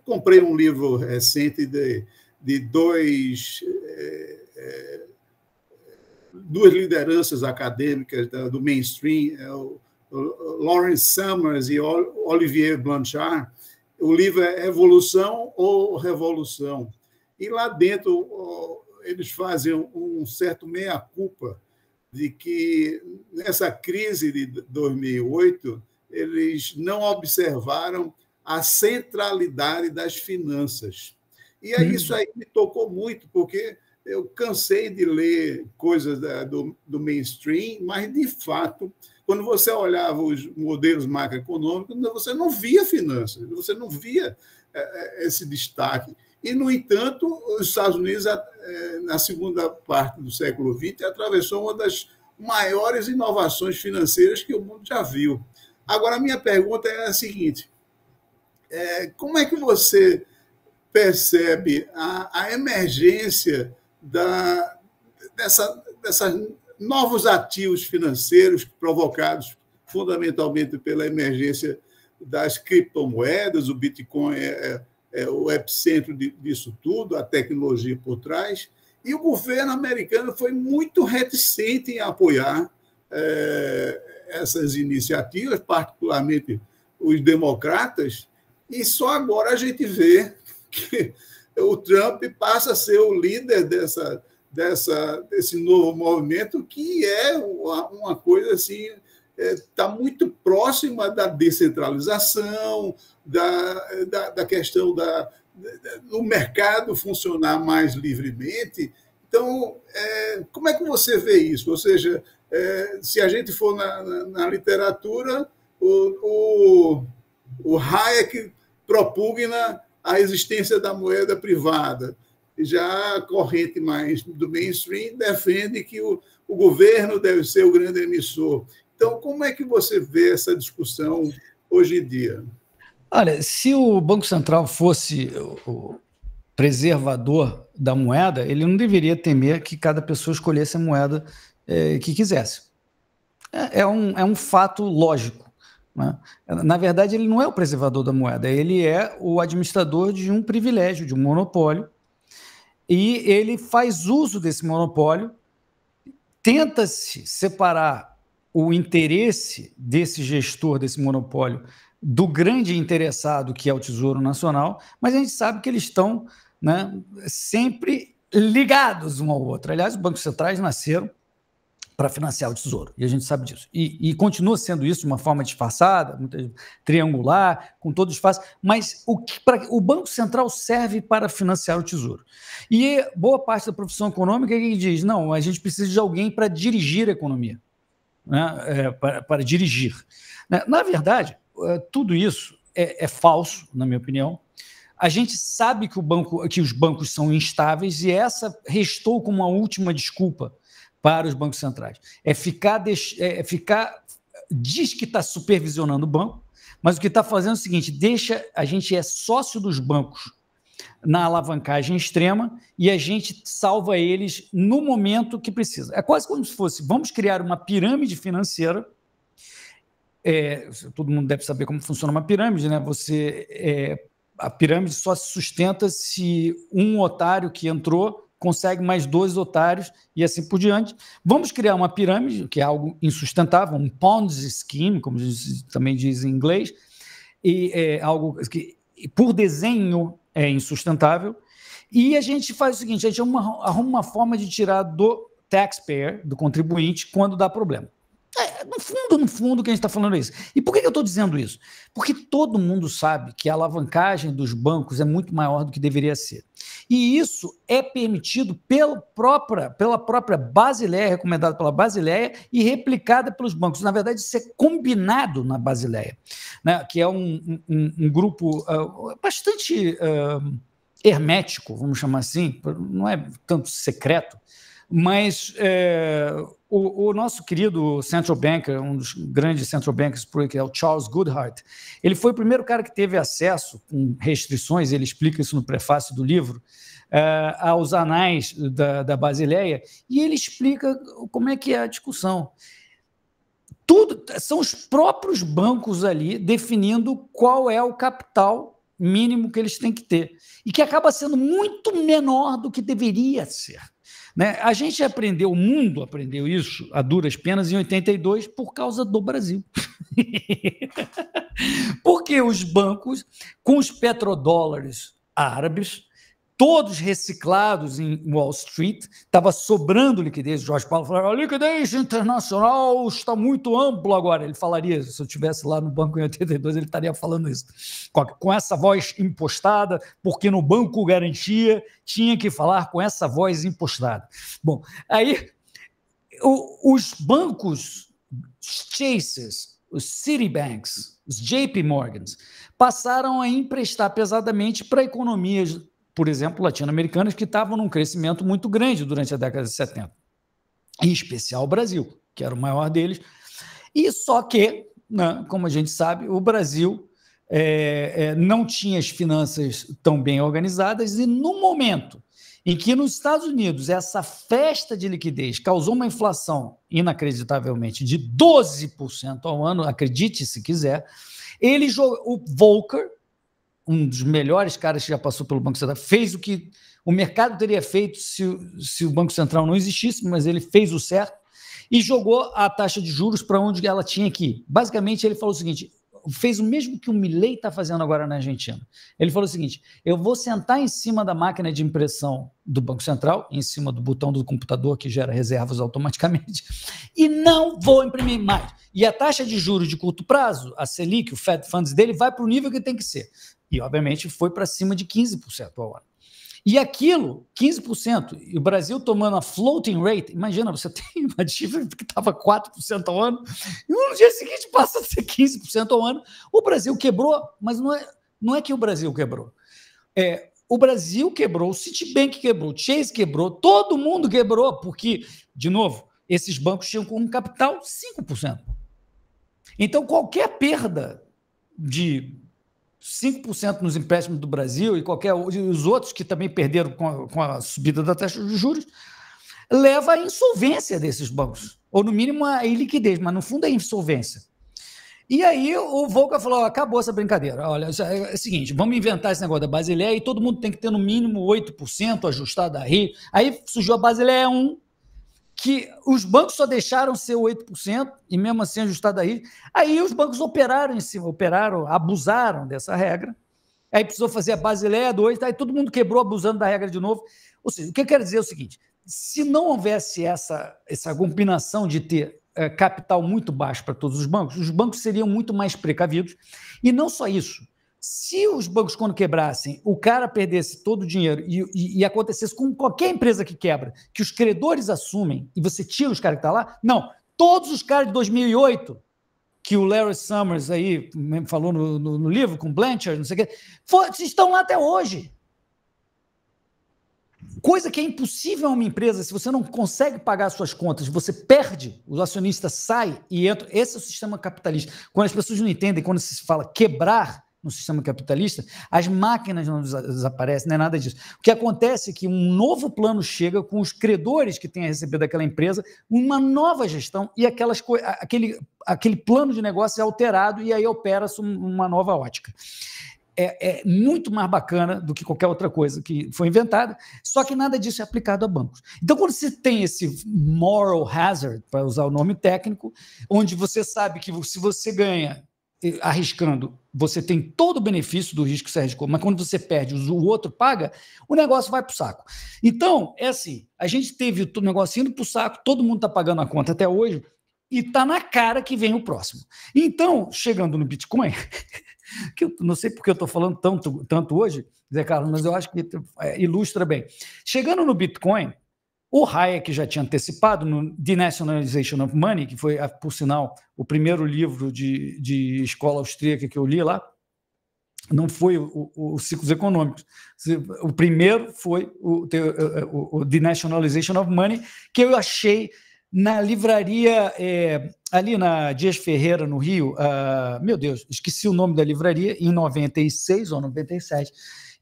comprei um livro recente de duas lideranças acadêmicas do mainstream, o Lawrence Summers e Olivier Blanchard. O livro é Evolução ou Revolução? E lá dentro eles fazem um certo meia-culpa de que, nessa crise de 2008, eles não observaram a centralidade das finanças. E isso aí me tocou muito, porque eu cansei de ler coisas do mainstream, mas, de fato, quando você olhava os modelos macroeconômicos, você não via finanças, você não via esse destaque. E, no entanto, os Estados Unidos, na segunda parte do século XX, atravessou uma das maiores inovações financeiras que o mundo já viu. Agora, a minha pergunta é a seguinte: como é que você percebe a emergência dessas novos ativos financeiros provocados fundamentalmente pela emergência das criptomoedas? O Bitcoin é o epicentro disso tudo, a tecnologia por trás, e o governo americano foi muito reticente em apoiar essas iniciativas, particularmente os democratas, e só agora a gente vê que o Trump passa a ser o líder desse novo movimento, que é uma coisa assim, está muito próxima da descentralização, da questão do mercado funcionar mais livremente. Então, como é que você vê isso? Ou seja, se a gente for na literatura, o Hayek propugna a existência da moeda privada. Já a corrente mais do mainstream defende que o governo deve ser o grande emissor. Então, como é que você vê essa discussão hoje em dia? Olha, se o Banco Central fosse o preservador da moeda, ele não deveria temer que cada pessoa escolhesse a moeda que quisesse. É um fato lógico, né? Na verdade, ele não é o preservador da moeda, ele é o administrador de um privilégio, de um monopólio, e ele faz uso desse monopólio, tenta-se separar o interesse desse gestor desse monopólio do grande interessado, que é o Tesouro Nacional, mas a gente sabe que eles estão, né, sempre ligados um ao outro. Aliás, os bancos centrais nasceram para financiar o Tesouro, e a gente sabe disso. E continua sendo isso de uma forma disfarçada, triangular, com todo disfarce, mas o Banco Central serve para financiar o Tesouro. E boa parte da profissão econômica que diz, não, a gente precisa de alguém para dirigir a economia, né? Para dirigir. Na verdade, tudo isso é falso, na minha opinião. A gente sabe que os bancos são instáveis, e essa restou como uma última desculpa para os bancos centrais. Diz que está supervisionando o banco, mas o que está fazendo é o seguinte: a gente é sócio dos bancos na alavancagem extrema e a gente salva eles no momento que precisa. É quase como se fosse, vamos criar uma pirâmide financeira. Todo mundo deve saber como funciona uma pirâmide, né? A pirâmide só se sustenta se um otário que entrou consegue mais 2 otários e assim por diante. Vamos criar uma pirâmide, que é algo insustentável, um Ponzi scheme, como também diz em inglês, e é algo que, por desenho, é insustentável. E a gente faz o seguinte: a gente arruma uma forma de tirar do taxpayer, do contribuinte, quando dá problema. No fundo, que a gente está falando é isso. E por que eu estou dizendo isso? Porque todo mundo sabe que a alavancagem dos bancos é muito maior do que deveria ser. E isso é permitido pela própria Basileia, recomendada pela Basileia e replicada pelos bancos. Na verdade, isso é combinado na Basileia, né? Que é um grupo bastante hermético, vamos chamar assim, não é tanto secreto, mas o nosso querido central banker, um dos grandes central bankers, que é o Charles Goodhart, ele foi o primeiro cara que teve acesso, com restrições, ele explica isso no prefácio do livro, aos anais da Basileia, e ele explica como é que é a discussão. Tudo são os próprios bancos ali definindo qual é o capital mínimo que eles têm que ter, e que acaba sendo muito menor do que deveria ser. Né? A gente aprendeu, o mundo aprendeu isso a duras penas em 82 por causa do Brasil. Porque os bancos, com os petrodólares árabes, todos reciclados em Wall Street, estava sobrando liquidez. Jorge Paulo falou: a liquidez internacional está muito ampla agora. Ele falaria, se eu estivesse lá no banco em 82, ele estaria falando isso. Com essa voz impostada, porque no Banco Garantia tinha que falar com essa voz impostada. Bom, aí os bancos, os Chases, os Citibanks, os JP Morgans, passaram a emprestar pesadamente para economias, por exemplo, latino-americanas, que estavam num crescimento muito grande durante a década de 70, em especial o Brasil, que era o maior deles. E só que, né, como a gente sabe, o Brasil não tinha as finanças tão bem organizadas, e no momento em que nos Estados Unidos essa festa de liquidez causou uma inflação inacreditavelmente de 12% ao ano, acredite se quiser, o Volcker, um dos melhores caras que já passou pelo Banco Central, fez o que o mercado teria feito se o Banco Central não existisse, mas ele fez o certo e jogou a taxa de juros para onde ela tinha que ir. Basicamente, ele falou o seguinte, fez o mesmo que o Milei está fazendo agora na Argentina. Ele falou o seguinte: eu vou sentar em cima da máquina de impressão do Banco Central, em cima do botão do computador que gera reservas automaticamente, e não vou imprimir mais. E a taxa de juros de curto prazo, a Selic, o Fed Funds dele, vai para o nível que tem que ser. E, obviamente, foi para cima de 15% ao ano. E aquilo, 15%, e o Brasil tomando a floating rate, imagina, você tem uma dívida que estava 4% ao ano, e no dia seguinte passa a ser 15% ao ano. O Brasil quebrou, mas não é que o Brasil quebrou. O Brasil quebrou, o Citibank quebrou, o Chase quebrou, todo mundo quebrou, porque, de novo, esses bancos tinham como capital 5%. Então, qualquer perda de 5% nos empréstimos do Brasil e os outros que também perderam com a subida da taxa de juros, leva à insolvência desses bancos, ou no mínimo à iliquidez, mas no fundo é insolvência. E aí o Volcker falou: acabou essa brincadeira, olha, é o seguinte, vamos inventar esse negócio da Basileia e todo mundo tem que ter no mínimo 8% ajustado a Rio. Aí surgiu a Basileia 1, que os bancos só deixaram ser 8% e mesmo assim ajustado aí. Aí os bancos operaram em cima, abusaram dessa regra. Aí precisou fazer a Basileia 2, aí todo mundo quebrou abusando da regra de novo. Ou seja, o que eu quero dizer é o seguinte: se não houvesse essa combinação de ter capital muito baixo para todos os bancos seriam muito mais precavidos. E não só isso. Se os bancos, quando quebrassem, o cara perdesse todo o dinheiro e acontecesse com qualquer empresa que quebra, que os credores assumem e você tira os caras que estão lá, não. Todos os caras de 2008, que o Larry Summers aí falou no livro, com Blanchard, não sei o quê, estão lá até hoje. Coisa que é impossível a uma empresa, se você não consegue pagar suas contas, você perde, o acionista sai e entra. Esse é o sistema capitalista. Quando as pessoas não entendem, quando se fala quebrar no sistema capitalista, as máquinas não desaparecem, não é nada disso. O que acontece é que um novo plano chega com os credores que têm a receber daquela empresa, uma nova gestão e aquele plano de negócio é alterado e aí opera-se uma nova ótica. É muito mais bacana do que qualquer outra coisa que foi inventada, só que nada disso é aplicado a bancos. Então, quando você tem esse moral hazard, para usar o nome técnico, onde você sabe que se você ganha arriscando, você tem todo o benefício do risco que você arriscou, mas quando você perde, o outro paga, o negócio vai para o saco. Então, é assim, a gente teve o negócio indo para o saco, todo mundo está pagando a conta até hoje, e está na cara que vem o próximo. Então, chegando no Bitcoin, que eu não sei porque eu estou falando tanto hoje, Zé Carlos, mas eu acho que ilustra bem. Chegando no Bitcoin, o Hayek já tinha antecipado no Denationalization of Money, que foi, por sinal, o primeiro livro de escola austríaca que eu li lá, não foi o Ciclos Econômicos. O primeiro foi o Denationalization of Money, que eu achei na livraria, ali na Dias Ferreira, no Rio, meu Deus, esqueci o nome da livraria, em 96 ou 97,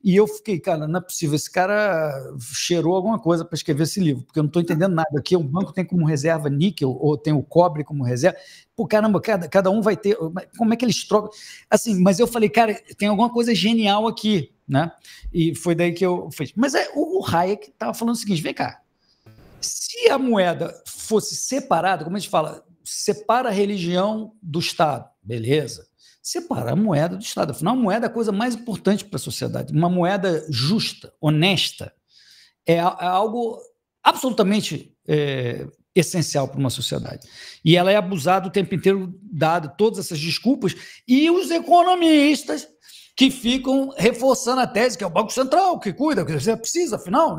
E eu fiquei, cara, não é possível, esse cara cheirou alguma coisa para escrever esse livro, porque eu não estou entendendo nada. Aqui um banco tem como reserva níquel, ou tem o cobre como reserva. Pô, caramba, cada um vai ter... Como é que eles trocam? Assim, mas eu falei, cara, tem alguma coisa genial aqui, né? E foi daí que eu fiz. Mas o Hayek estava falando o seguinte, vem cá, se a moeda fosse separada, como a gente fala, separa a religião do Estado, beleza. Separa a moeda do Estado. Afinal, a moeda é a coisa mais importante para a sociedade. Uma moeda justa, honesta, é algo absolutamente essencial para uma sociedade. E ela é abusada o tempo inteiro, dado todas essas desculpas, e os economistas que ficam reforçando a tese que é o Banco Central que cuida, que você precisa, afinal.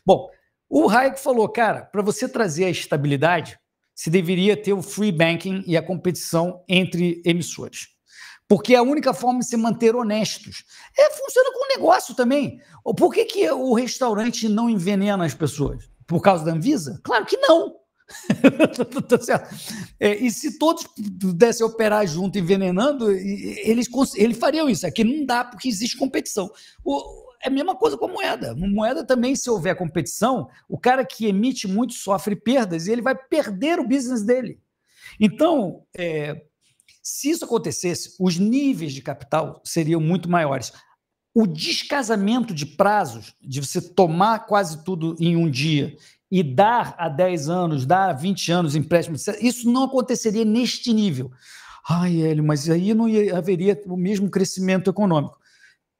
Bom, o Hayek falou, cara, para você trazer a estabilidade, se deveria ter o free banking e a competição entre emissores. Porque é a única forma de se manter honestos. Funciona com o negócio também. Por que o restaurante não envenena as pessoas? Por causa da Anvisa? Claro que não. Tá certo? E se todos pudessem operar junto envenenando, eles fariam isso. Aqui não dá porque existe competição. É a mesma coisa com a moeda. A moeda também, se houver competição, o cara que emite muito sofre perdas e ele vai perder o business dele. Então, se isso acontecesse, os níveis de capital seriam muito maiores. O descasamento de prazos, de você tomar quase tudo em um dia e dar a 10 anos, dar a 20 anos empréstimo, isso não aconteceria neste nível. Ai, Hélio, mas aí não haveria o mesmo crescimento econômico.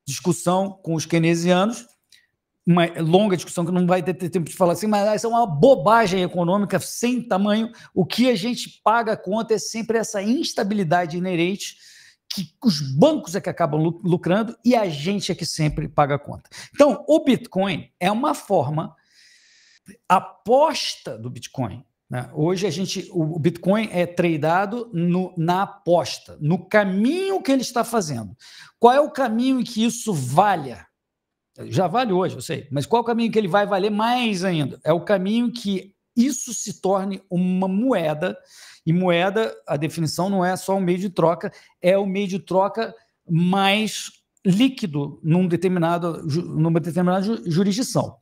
Discussão com os keynesianos, uma longa discussão que não vai ter tempo de falar assim, mas essa é uma bobagem econômica sem tamanho. O que a gente paga a conta é sempre essa instabilidade inerente, que os bancos é que acabam lucrando e a gente é que sempre paga a conta. Então, o Bitcoin é uma forma, a aposta do Bitcoin, né? Hoje o Bitcoin é tradeado na aposta, no caminho que ele está fazendo. Qual é o caminho em que isso valha? Já vale hoje, eu sei, mas qual é o caminho que ele vai valer mais ainda? É o caminho que isso se torne uma moeda, e moeda, a definição não é só um meio de troca, é o meio de troca mais líquido numa determinada jurisdição.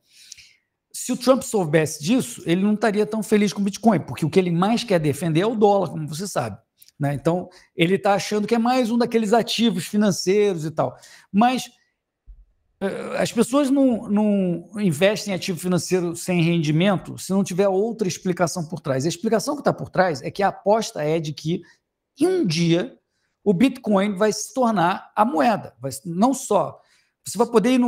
Se o Trump soubesse disso, ele não estaria tão feliz com o Bitcoin, porque o que ele mais quer defender é o dólar, como você sabe, né? Então, ele está achando que é mais um daqueles ativos financeiros e tal. Mas as pessoas não investem em ativo financeiro sem rendimento se não tiver outra explicação por trás. A explicação que está por trás é que a aposta é de que, em um dia, o Bitcoin vai se tornar a moeda. Não só. Você vai poder ir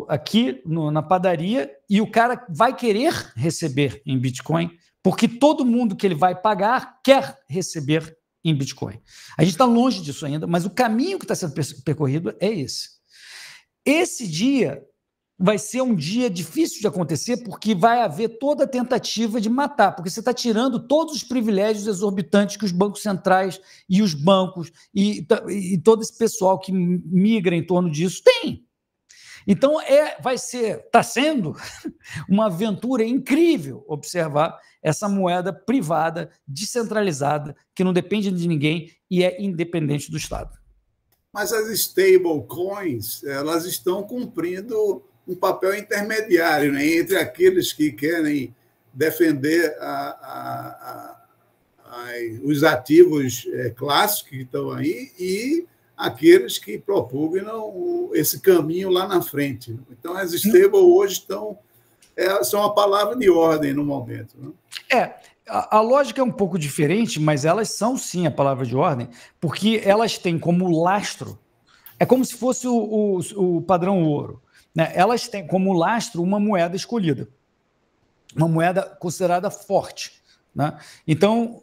aqui na padaria e o cara vai querer receber em Bitcoin, porque todo mundo que ele vai pagar quer receber em Bitcoin. A gente está longe disso ainda, mas o caminho que está sendo percorrido é esse. Esse dia vai ser um dia difícil de acontecer porque vai haver toda a tentativa de matar, porque você está tirando todos os privilégios exorbitantes que os bancos centrais e os bancos e todo esse pessoal que migra em torno disso tem. Então, está sendo uma aventura incrível observar essa moeda privada, descentralizada, que não depende de ninguém e é independente do Estado. Mas as stablecoins, elas estão cumprindo um papel intermediário, né, entre aqueles que querem defender os ativos clássicos que estão aí e aqueles que propugnam esse caminho lá na frente. Então, as stables hoje são a palavra de ordem no momento, né? A lógica é um pouco diferente, mas elas são sim a palavra de ordem, porque elas têm como lastro, é como se fosse o padrão ouro, né? Elas têm como lastro uma moeda escolhida, uma moeda considerada forte, né? Então,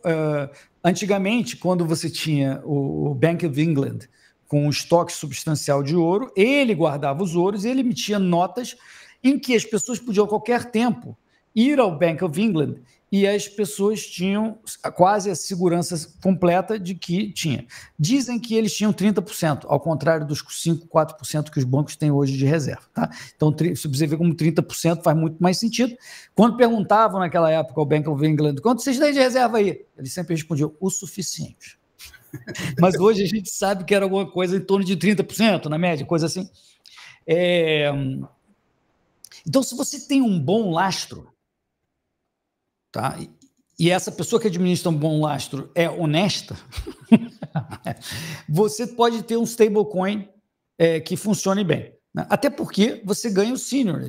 antigamente, quando você tinha o Bank of England com um estoque substancial de ouro, ele guardava os ouros e ele emitia notas em que as pessoas podiam a qualquer tempo ir ao Bank of England e as pessoas tinham quase a segurança completa de que tinha. Dizem que eles tinham 30%, ao contrário dos 5%, 4% que os bancos têm hoje de reserva. Tá? Então, se você vê como 30% faz muito mais sentido. Quando perguntavam naquela época ao Bank of England, quanto vocês têm de reserva aí? Eles sempre respondiam, o suficiente. Mas hoje a gente sabe que era alguma coisa em torno de 30%, na média, coisa assim. Então, se você tem um bom lastro, tá? E essa pessoa que administra um bom lastro é honesta, você pode ter um stablecoin que funcione bem. Né? Até porque você ganha o senior.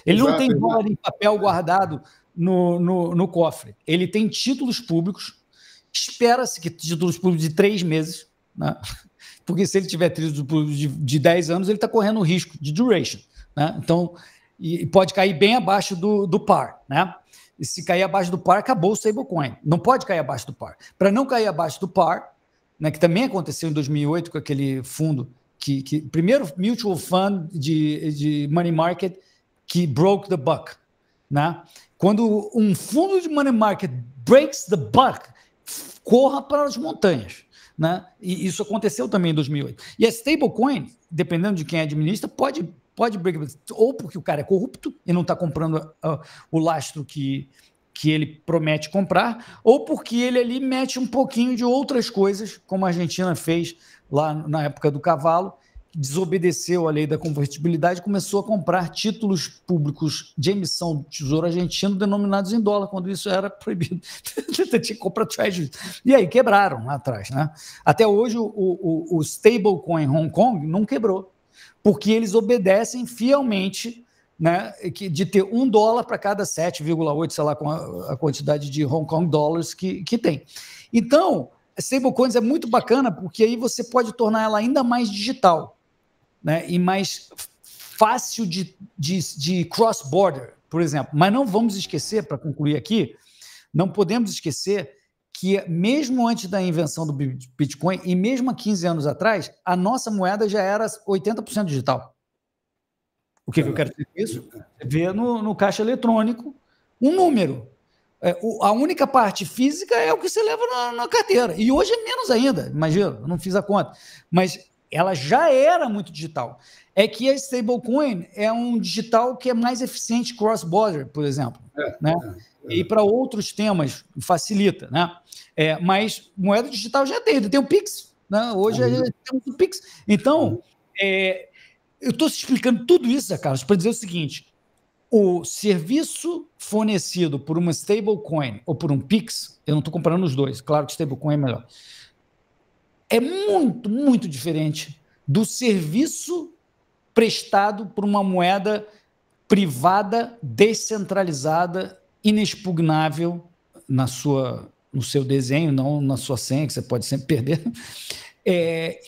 Ele não tem dólar em papel guardado no cofre. Ele tem títulos públicos. Espera-se que títulos públicos de 3 meses, né? Porque se ele tiver títulos públicos de 10 anos, ele está correndo o risco de duration. Né? Então, e pode cair bem abaixo do par. Né? E se cair abaixo do par, acabou o stablecoin. Não pode cair abaixo do par. Para não cair abaixo do par, né, que também aconteceu em 2008 com aquele fundo, primeiro mutual fund de money market que broke the buck. Né? Quando um fundo de money market breaks the buck, corra para as montanhas. Né? E isso aconteceu também em 2008. E a stablecoin, dependendo de quem administra, pode break, ou porque o cara é corrupto e não está comprando o lastro que ele promete comprar, ou porque ele ali mete um pouquinho de outras coisas, como a Argentina fez lá na época do cavalo, desobedeceu a lei da convertibilidade, começou a comprar títulos públicos de emissão do Tesouro Argentino denominados em dólar, quando isso era proibido. Tinha que comprar treasury. E aí quebraram lá atrás. Né? Até hoje o stablecoin Hong Kong não quebrou, porque eles obedecem fielmente, né, de ter $1 para cada 7,8, sei lá, com a quantidade de Hong Kong dollars que tem. Então, stablecoins é muito bacana, porque aí você pode tornar ela ainda mais digital, né, e mais fácil de cross-border, por exemplo. Mas não vamos esquecer, para concluir aqui, não podemos esquecer que mesmo antes da invenção do Bitcoin e mesmo há 15 anos atrás, a nossa moeda já era 80% digital. O que eu quero dizer com isso? Você vê no caixa eletrônico um número. A única parte física é o que você leva na carteira. E hoje é menos ainda, imagina, eu não fiz a conta. Mas ela já era muito digital. É que a stablecoin é um digital que é mais eficiente cross-border, por exemplo. Né? E para outros temas facilita. Né? Mas moeda digital já tem o Pix. Né? Hoje temos o Pix. Então, eu estou explicando tudo isso, Carlos, para dizer o seguinte: o serviço fornecido por uma stablecoin ou por um Pix, eu não estou comparando os dois, claro que stablecoin é melhor, é muito, muito diferente do serviço prestado por uma moeda privada, descentralizada, inexpugnável no seu desenho, não na sua senha, que você pode sempre perder,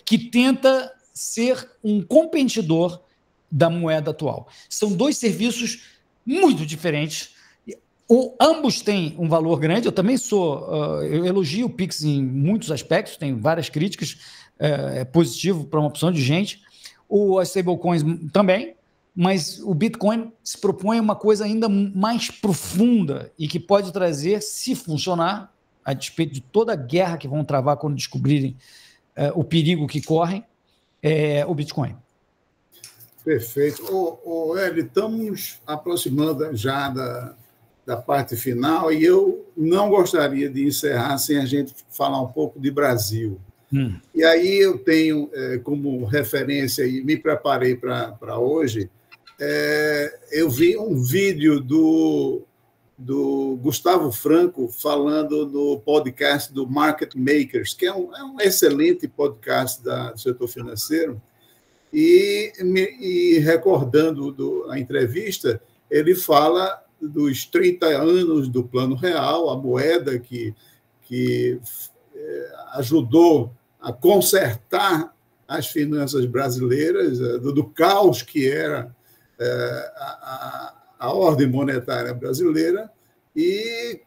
que tenta ser um competidor da moeda atual. São dois serviços muito diferentes. Ambos têm um valor grande. Eu também eu elogio o Pix em muitos aspectos, tem várias críticas, é positivo para uma opção de gente. As stablecoins também, mas o Bitcoin se propõe uma coisa ainda mais profunda e que pode trazer, se funcionar, a despeito de toda a guerra que vão travar quando descobrirem o perigo que correm, o Bitcoin. Perfeito. Hélio, estamos aproximando já da parte final e eu não gostaria de encerrar sem a gente falar um pouco de Brasil. E aí eu tenho como referência, e me preparei para hoje, eu vi um vídeo do Gustavo Franco falando no podcast do Market Makers, que é um excelente podcast do setor financeiro, e recordando a entrevista, ele fala dos 30 anos do Plano Real, a moeda que ajudou a consertar as finanças brasileiras, do caos que era a ordem monetária brasileira, e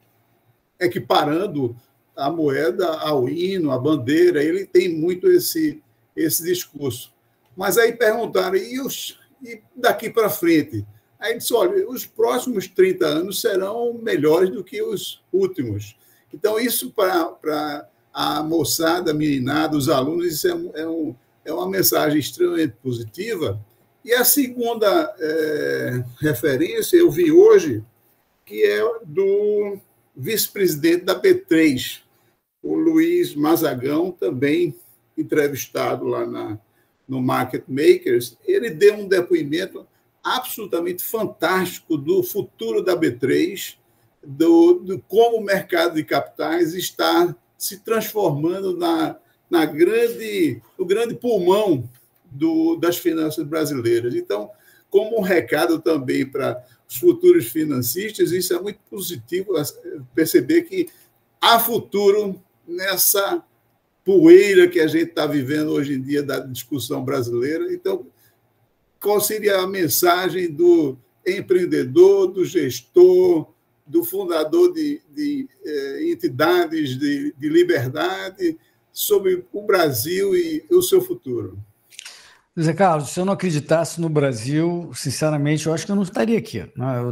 equiparando a moeda ao hino, à bandeira. Ele tem muito esse discurso. Mas aí perguntaram, e daqui para frente? Aí ele disse, olha, os próximos 30 anos serão melhores do que os últimos. Então, isso para a moçada, a meninada, os alunos, isso é uma mensagem extremamente positiva. E a segunda referência eu vi hoje, que é do vice-presidente da B3, o Luiz Mazagão, também entrevistado lá no Market Makers, ele deu um depoimento absolutamente fantástico do futuro da B3, do como o mercado de capitais está se transformando no grande pulmão das finanças brasileiras. Então, como um recado também para os futuros financistas, isso é muito positivo, perceber que há futuro nessa poeira que a gente está vivendo hoje em dia da discussão brasileira. Então, qual seria a mensagem do empreendedor, do gestor, do fundador de entidades de liberdade sobre o Brasil e o seu futuro? Zé Carlos, se eu não acreditasse no Brasil, sinceramente, eu acho que eu não estaria aqui, né? Eu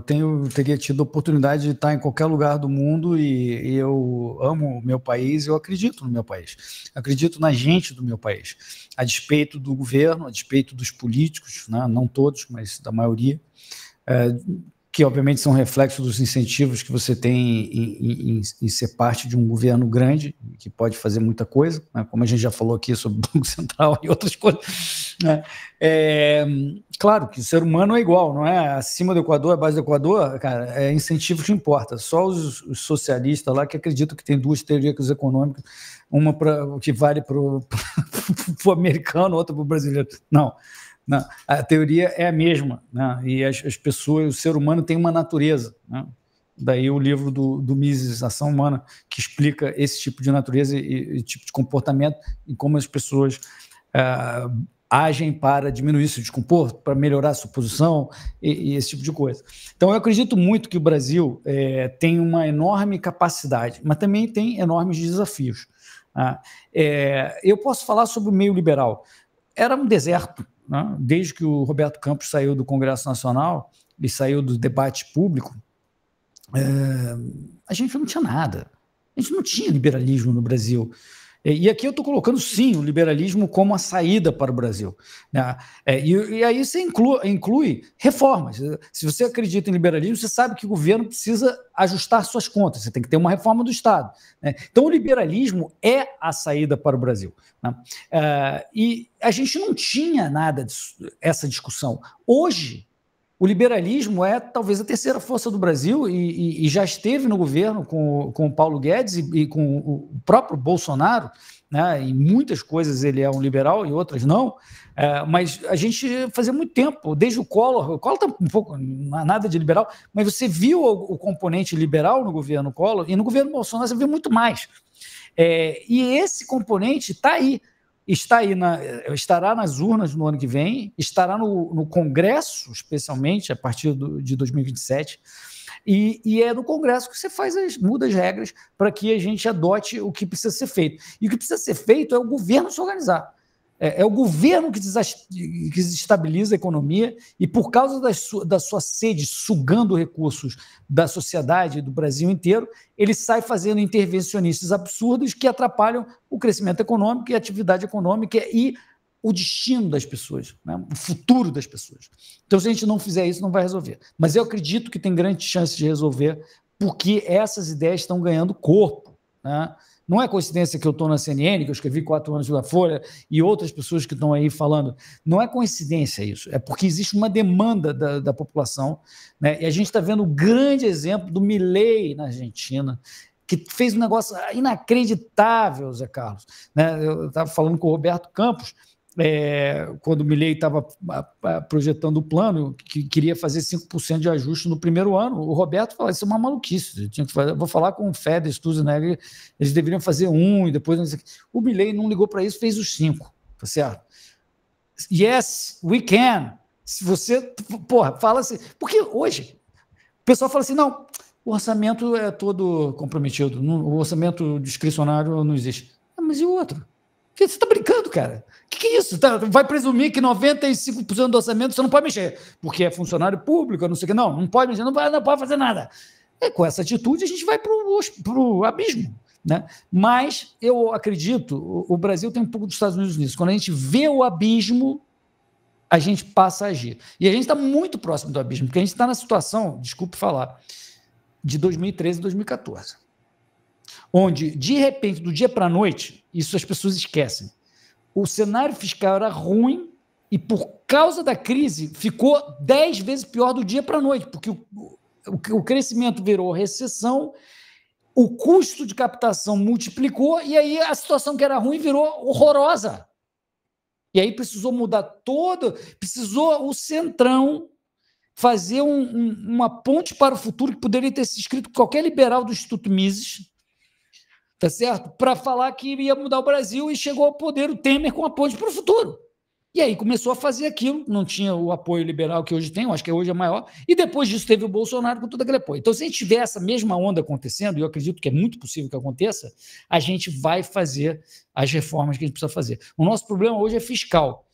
teria tido a oportunidade de estar em qualquer lugar do mundo e eu amo o meu país, eu acredito no meu país, acredito na gente do meu país, a despeito do governo, a despeito dos políticos, né? Não todos, mas da maioria, que obviamente são reflexos dos incentivos que você tem em ser parte de um governo grande, que pode fazer muita coisa, né? Como a gente já falou aqui sobre o Banco Central e outras coisas, né? Claro que o ser humano é igual, não é? Acima do Equador, abaixo do Equador, cara, é incentivo que importa. Só os socialistas lá que acreditam que tem duas teorias econômicas, uma que vale para o americano, outra para o brasileiro. Não, a teoria é a mesma, né? E as pessoas, o ser humano tem uma natureza, né? Daí o livro do Mises, Ação Humana, que explica esse tipo de natureza e tipo de comportamento e como as pessoas agem para diminuir seu desconforto, para melhorar a sua posição e esse tipo de coisa. Então, eu acredito muito que o Brasil tem uma enorme capacidade, mas também tem enormes desafios. Eu posso falar sobre o meio liberal. Era um deserto, né? Desde que o Roberto Campos saiu do Congresso Nacional e saiu do debate público, a gente não tinha nada. A gente não tinha liberalismo no Brasil. E aqui eu estou colocando, sim, o liberalismo como a saída para o Brasil, né? E aí você inclui reformas. Se você acredita em liberalismo, você sabe que o governo precisa ajustar suas contas, você tem que ter uma reforma do Estado, né? Então o liberalismo é a saída para o Brasil, né? E a gente não tinha nada dessa discussão. Hoje, o liberalismo é talvez a terceira força do Brasil e já esteve no governo com o Paulo Guedes e com o próprio Bolsonaro, né? Em muitas coisas ele é um liberal e outras não, mas a gente fazia muito tempo, desde o Collor está um pouco, não há nada de liberal, mas você viu o componente liberal no governo Collor e no governo Bolsonaro você viu muito mais. E esse componente está aí. Estará nas urnas no ano que vem, estará no Congresso, especialmente a partir de 2027, e é no Congresso que você muda as regras para que a gente adote o que precisa ser feito. E o que precisa ser feito é o governo se organizar. É o governo que desestabiliza a economia e, por causa da sua sede sugando recursos da sociedade do Brasil inteiro, ele sai fazendo intervencionistas absurdos que atrapalham o crescimento econômico e a atividade econômica e o destino das pessoas, né? O futuro das pessoas. Então, se a gente não fizer isso, não vai resolver. Mas eu acredito que tem grande chance de resolver porque essas ideias estão ganhando corpo, né? Não é coincidência que eu estou na CNN, que eu escrevi 4 anos na Folha, e outras pessoas que estão aí falando. Não é coincidência isso, é porque existe uma demanda da população, né? E a gente está vendo o grande exemplo do Milei na Argentina, que fez um negócio inacreditável, Zé Carlos, né? Eu estava falando com o Roberto Campos, quando o Milei estava projetando o plano, que queria fazer 5% de ajuste no primeiro ano, o Roberto falou, isso é uma maluquice, vou falar com o Fed, Stuzenegger, eles deveriam fazer 1 e depois... Não sei. O Milei não ligou para isso, fez os 5, tá certo? Yes, we can. Se você, fala assim, porque hoje o pessoal fala assim, não, o orçamento é todo comprometido, o orçamento discricionário não existe. Mas e o outro? Você está brincando, cara? O que é isso? Vai presumir que 95% do orçamento você não pode mexer, porque é funcionário público, não sei o que. Não pode mexer, não pode fazer nada. Com essa atitude, a gente vai para o abismo, né? Mas eu acredito, o Brasil tem um pouco dos Estados Unidos nisso. Quando a gente vê o abismo, a gente passa a agir. E a gente está muito próximo do abismo, porque a gente está na situação, desculpe falar, de 2013 e 2014. Onde, de repente, do dia para a noite, isso as pessoas esquecem. o cenário fiscal era ruim e, por causa da crise, ficou 10 vezes pior do dia para a noite, porque o crescimento virou recessão, o custo de captação multiplicou e aí a situação que era ruim virou horrorosa. E aí precisou mudar precisou o Centrão fazer uma ponte para o futuro que poderia ter se escrito qualquer liberal do Instituto Mises, tá certo? Para falar que ia mudar o Brasil, e chegou ao poder o Temer com a ponte para o futuro. E aí começou a fazer aquilo, não tinha o apoio liberal que hoje tem, eu acho que hoje é maior, e depois disso teve o Bolsonaro com todo aquele apoio. Então, se a gente tiver essa mesma onda acontecendo, e eu acredito que é muito possível que aconteça, a gente vai fazer as reformas que a gente precisa fazer. O nosso problema hoje é fiscal.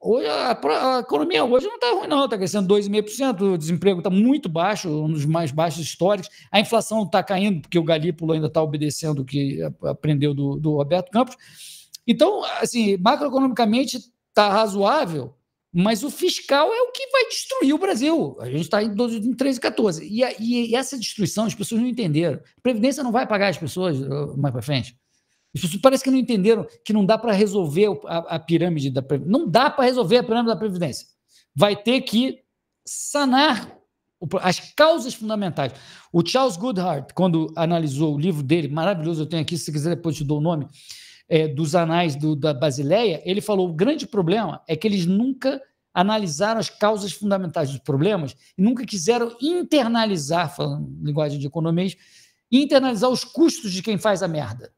Hoje a economia hoje não está ruim, não, está crescendo 2,5%, o desemprego está muito baixo, um dos mais baixos históricos, a inflação está caindo, porque o Galípolo ainda está obedecendo o que aprendeu do Roberto Campos. Então, assim, macroeconomicamente está razoável, mas o fiscal é o que vai destruir o Brasil. A gente está em 13 e 14. E essa destruição as pessoas não entenderam. A Previdência não vai pagar as pessoas mais para frente. As pessoas parece que não entenderam que não dá para resolver a pirâmide da Previdência. Não dá para resolver a pirâmide da Previdência. Vai ter que sanar as causas fundamentais. O Charles Goodhart, quando analisou o livro dele, maravilhoso, eu tenho aqui, se quiser depois te dou o nome, dos anais da Basileia, ele falou: o grande problema é que eles nunca analisaram as causas fundamentais dos problemas e nunca quiseram internalizar, falando em linguagem de economês, internalizar os custos de quem faz a merda.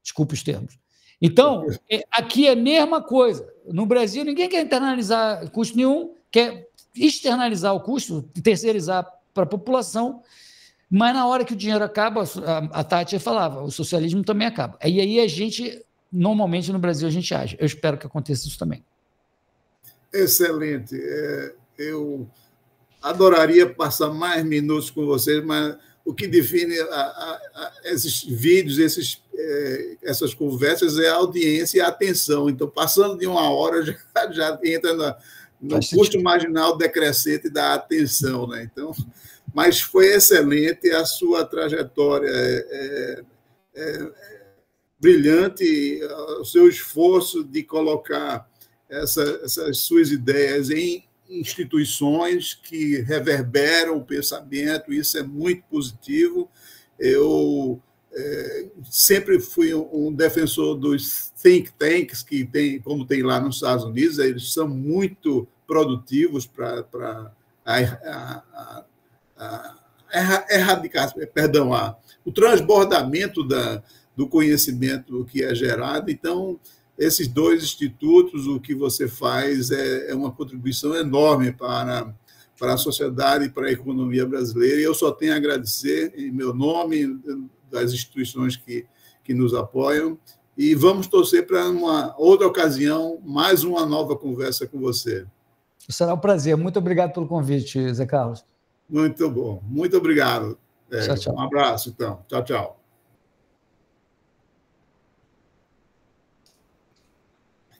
Desculpe os termos. Então, aqui é a mesma coisa. No Brasil, ninguém quer internalizar custo nenhum, quer externalizar o custo, terceirizar para a população, mas na hora que o dinheiro acaba, a Tati falava, o socialismo também acaba. E aí a gente, normalmente no Brasil, a gente age. Eu espero que aconteça isso também. Excelente. Eu adoraria passar mais minutos com vocês, mas o que define esses vídeos, essas conversas é a audiência e a atenção. Então, passando de 1 hora, já entra no custo marginal decrescente da atenção, né? Então, mas foi excelente a sua trajetória, brilhante, o seu esforço de colocar essas suas ideias em instituições que reverberam o pensamento, isso é muito positivo. Eu sempre fui um defensor dos think tanks, que tem, como tem lá nos Estados Unidos, eles são muito produtivos para erradicar, o transbordamento do conhecimento que é gerado. Então, esses 2 institutos, o que você faz é uma contribuição enorme para a sociedade e para a economia brasileira, e eu só tenho a agradecer em meu nome, das instituições que nos apoiam, e vamos torcer para uma outra ocasião, mais uma nova conversa com você. Será um prazer. Muito obrigado pelo convite, Zé Carlos. Muito bom. Muito obrigado. Tchau, tchau. Um abraço, então. Tchau, tchau.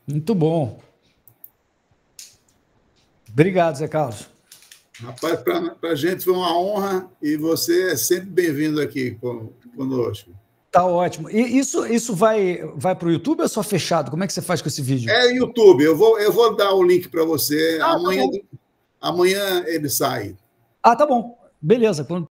Muito bom. Obrigado, Zé Carlos. Rapaz, para a gente foi uma honra, e você é sempre bem-vindo aqui conosco. Tá ótimo. E isso vai para o YouTube ou é só fechado? Como é que você faz com esse vídeo? É YouTube. Eu vou dar o link para você. Amanhã ele sai. Ah, tá bom. Beleza.